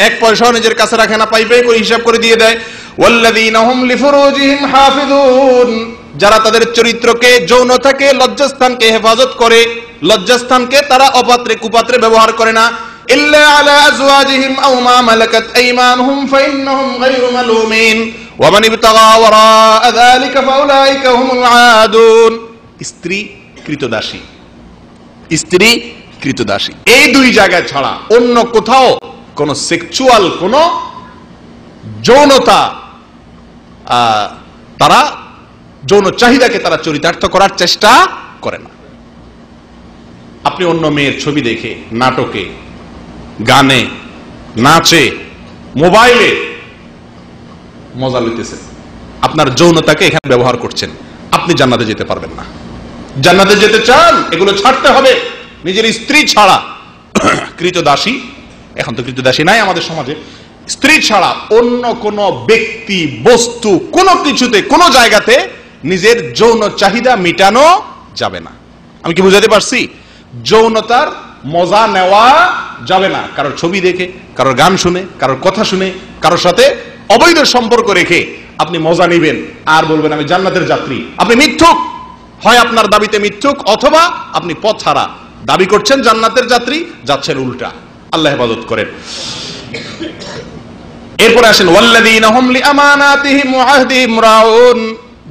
1 পয়সাও নিজের কাছে রাখে না, পাই পাই করে হিসাব করে দিয়ে দেয়। والذين هم لفروجهم حافظون, যারা তাদের চরিত্রকে, যৌনতাকে, লজ্জাস্থানকে হেফাজত করে, লজ্জাস্থানকে তারা অপাত্রে কুপাত্রে ব্যবহার করে না। ইল্লা আলা আজওয়াজিহিম আও মা মালাকাত আইমানুহুম ফাইন্নাহুম গায়রু মালুমিন ওয়া মান ইবতাগা ওয়ারাআ যালিকা ফাউলাইকা হুমুল আদুন। স্ত্রী কৃতদাসী, স্ত্রী কৃতদাসী, এই দুই জায়গায় ছাড়া অন্য কোথাও কোন সেক্সুয়াল কোন যৌনতা তারা যৌন চাহিদাকে তারা চরিতার্থ করার চেষ্টা করে না। আপনি অন্য মেয়ের ছবি দেখে, নাটকে, গানে, নাচে, মোবাইলে মজা লইতেছেন, আপনার যৌনতাকে এখানে ব্যবহার করছেন, আপনি জান্নাতে যেতে পারবেন না। জান্নাতে যেতে চান, এগুলো ছাড়তে হবে। নিজের স্ত্রী ছাড়া কৃতদাসী, এখন তো কৃতদাসী নাই আমাদের সমাজে, স্ত্রী ছাড়া অন্য কোন ব্যক্তি, বস্তু, কোনো কিছুতে, কোনো জায়গাতে নিজের যৌন চাহিদা মিটানো যাবে না। আমি কি বুঝাতে পারছি? যৌনতার মজা নেওয়া যাবে না কারোর ছবি দেখে, কারোর গান শুনে, কারোর কথা শুনে, কারোর সাথে অবৈধ সম্পর্ক রেখে আপনি মজা নিবেন আর বলবেন আমি জান্নাতের যাত্রী। আপনি মিথ্যুক, হয় আপনার দাবিতে মিথ্যুক অথবা আপনি পথ হারা। দাবি করছেন জান্নাতের যাত্রী, যাচ্ছেন উল্টা। আল্লাহ হেফাজত করেন। এরপরে আসেন ওয়াল্লাযীনা হুম লিআমানাতিহিম ওয়া আহদিহিম রাউন,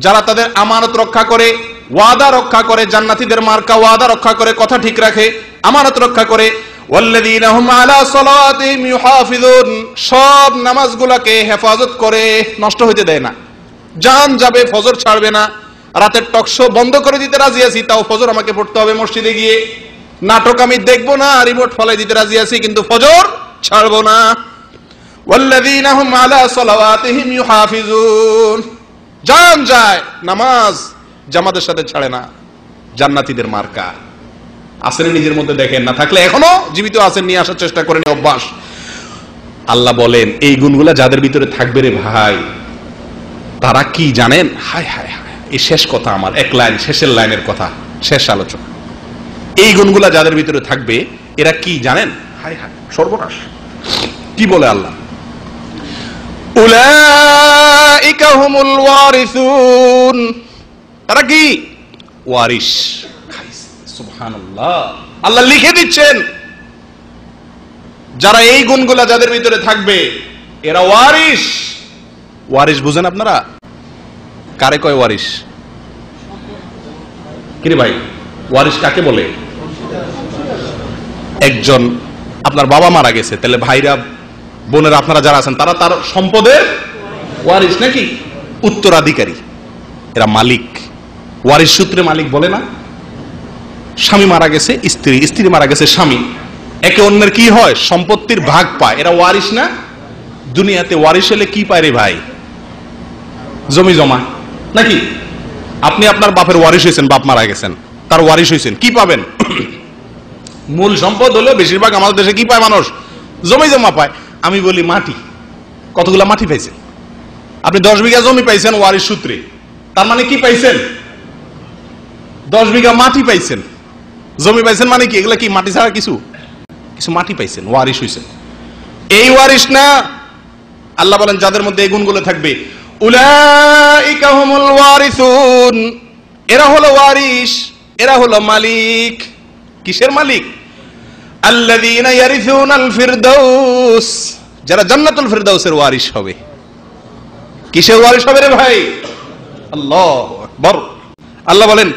যারা তাদের আমানত রক্ষা করে, ওয়াদা রক্ষা করে, জান্নাতীদের মার্কা ওয়াদা রক্ষা করে, কথা ঠিক রাখে, আমানত রক্ষা করে। ওয়াল্লাযীনা হুম আলা সালাতিহিম ইউহাফিজুন, সব নামাজগুলোকে হেফাজত করে, নষ্ট হইতে দেয় না। জান যাবে, ফজর ছাড়বে না। রাতের টকশো বন্ধ করে দিতে রাজি আছি, তাও ফজর আমাকে পড়তে হবে মসজিদে গিয়ে। নাটক আমি দেখবো না, রিমোট ফলাই দিতে রাজি আছি, কিন্তু ফজর ছাড়বো না। ওয়াল্লাযীনা হুম আলা সালাওয়াতিহিম ইউহাফিজুন, জান যায়, নামাজ জামাতের সাথে ছাড়ে না। জান্নাতীদের মার্কা আসেন নিজের মধ্যে, দেখেন, না থাকলে এখনো জীবিত আছেন, নিয়ে আসার চেষ্টা করেন অভ্যাস। আল্লাহ বলেন এই গুণগুলা যাদের ভিতরে থাকবে রে ভাই, তারা কি জানেন? হায় হায় হায়, এই শেষ কথা আমার, এক লাইন, শেষের লাইনের কথা, শেষ আলোচনা। এই গুণগুলা যাদের ভিতরে থাকবে এরা কি জানেন? হায় হায়, সর্বনাশ। কি বলে আল্লাহ? উলাইকা হুমুল ওয়ারিসুন, তারা কি? ওয়ারিস। সুবহানাল্লাহ, আল্লাহ লিখে দিচ্ছেন যারা এই গুণগুলা যাদের ভিতরে থাকবে এরা ওয়ারিস। ওয়ারিস বুঝেন আপনারা? কারে কয় ওয়ারিস? কিরে ভাই, ওয়ারিস কাকে বলে? একজন আপনার বাবা মারা গেছে, তাহলে ভাইরা, বোনেরা, আপনারা যারা আছেন তারা তার সম্পদের ওয়ারিস নাকি? উত্তরাধিকারী, এরা মালিক। ওয়ারিস সূত্রে মালিক বলে না? স্বামী মারা গেছে স্ত্রী, স্ত্রী মারা গেছে স্বামী, একে অন্যের কি হয়? সম্পত্তির ভাগ পায়। এরা ওয়ারিস না? দুনিয়াতে ওয়ারিস হলে কি পায় রে ভাই? জমি জমা নাকি? আপনি আপনার বাপের ওয়ারিস হয়েছেন, বাপ মারা গেছেন, তার ওয়ারিস হয়েছেন, কি পাবেন? মূল সম্পদ হলো, বেশিরভাগ আমাদের দেশে কি পায় মানুষ? জমি জমা পায়। আমি বলি মাটি, কতগুলা মাটি পাইছেন? আপনি 10 বিঘা জমি পাইছেন ওয়ারিস সূত্রে, তার মানে কি পাইছেন? 10 বিঘা মাটি পাইছেন। জমি পাইছেন মানে কি? এগুলা কি মাটি ছাড়া কিছু? কিছু মাটি পাইছেন, ওয়ারিস হইছেন। এই ওয়ারিস না, আল্লাহ বলেন যাদের মধ্যে এই গুণগুলো থাকবে, উলাইকা হুমুল ওয়ারিসুন, এরা হলো ওয়ারিস, এরা হলো মালিক। কিসের মালিক? আল্লাযীনা ইয়ারিসুনাল ফিরদাউস, যারা জান্নাতুল ফিরদাউসের ওয়ারিস হবে। কিসের ওয়ারিস হবে রে ভাই? আল্লাহু আকবার। আল্লাহ বলেন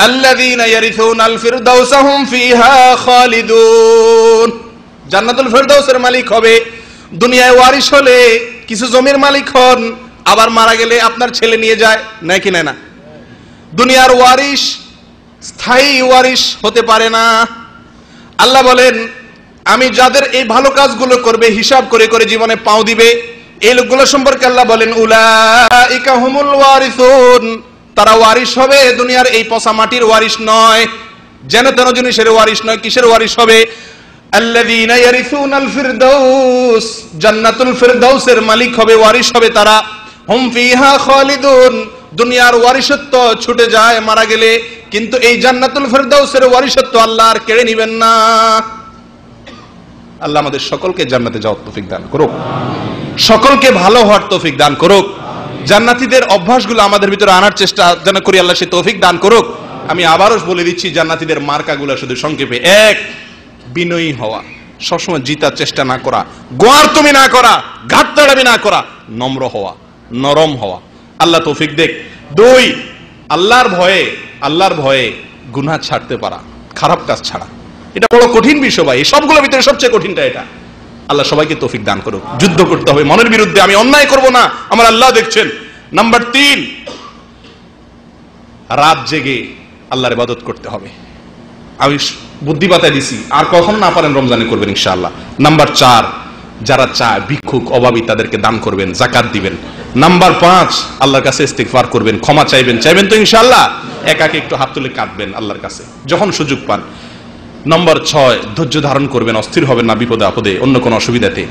আল্লাযীনা ইয়ারিসুনাল ফিরদাউসা হুম ফিহা খালিদুন, জান্নাতুল ফিরদাউসের মালিক হবে। দুনিয়ায় ওয়ারিস হলে কিছু জমির মালিক হন, আবার মারা গেলে আপনার ছেলে নিয়ে যায়, নাকি নেয় না? দুনিয়ার ওয়ারিস স্থায়ী ওয়ারিস হতে পারে না। আল্লাহ বলেন আমি যাদের এই ভালো কাজগুলো করবে, হিসাব করে করে জীবনে পাও দিবে, এই লোকগুলো সম্পর্কে আল্লাহ বলেন উলাইকা হুমুল ওয়ারিসুন, তারা ওয়ারিস হবে, দুনিয়ার এই পচা মাটির ওয়ারিস নয়, যেন তেন জিনিসের ওয়ারিস নয়। কিসের ওয়ারিস হবে? আল্লাযীনা ইয়ারিসুনাল ফিরদাউস, জান্নাতুল ফিরদাউসের মালিক হবে, ওয়ারিস হবে তারা। হুম ফিহা খালিদুন, দুনিয়ার ওয়ারিসত্ব ছুটে যায় মারা গেলে, কিন্তু এই জান্নাতুল ফিরদাউসের ওয়ারিসত্ব আল্লাহ আর কেড়ে নেবেন না। আল্লাহ আমাদের সকলকে জান্নাতে যাওয়ার তৌফিক দান করুক, সকলকে ভালো হওয়ার তৌফিক দান করুক, জান্নাতীদের অভ্যাসগুলো আমাদের ভিতরে আনার চেষ্টা যেন করি, আল্লাহ সে তৌফিক দান করুক। আমি আবারও বলে দিচ্ছি জান্নাতীদের মার্কাগুলো শুধু সংক্ষেপে: 1, বিনয়ী হওয়া। সবসময় জিতার চেষ্টা না করা, গোয়ার তুমি না করা, ঘাট তাড়াবি না করা, নম্র হওয়া, নরম হওয়া। আল্লাহ তৌফিক দেখ। 2, আল্লাহর ভয়ে গুনাহ ছাড়তে পারা, খারাপ কাজ ছাড়া। এটা বড় কঠিন বিষয় ভাই, এই সবগুলোর ভিতরে সবচেয়ে কঠিনটা এটা। আল্লাহ সবাইকে তৌফিক দান করুক। যুদ্ধ করতে হবে মনের বিরুদ্ধে, আমি অন্যায় করব না, আমার আল্লাহ দেখছেন। নাম্বার 3, রাত জেগে আল্লাহর ইবাদত করতে হবে। আমি বুদ্ধি বাতায় দিছি, আর কখন না পারেন রমজানে করবেন ইনশাআল্লাহ। নাম্বার 4, যারা চায় ভিক্ষুক অভাবী তাদেরকে দান করবেন, যাকাত দিবেন। নাম্বার 5, আল্লাহর কাছে ইস্তিগফার করবেন, ক্ষমা চাইবেন তো ইনশাআল্লাহ। একাকে একটু হাত তুলে কাঁদবেন আল্লাহর কাছে যখন সুযোগ পান। নম্বর 6, ধৈর্য ধারণ করবেন, অস্থির হবেন না বিপদে আপদে, অন্য কোনো অসুবিধাতে।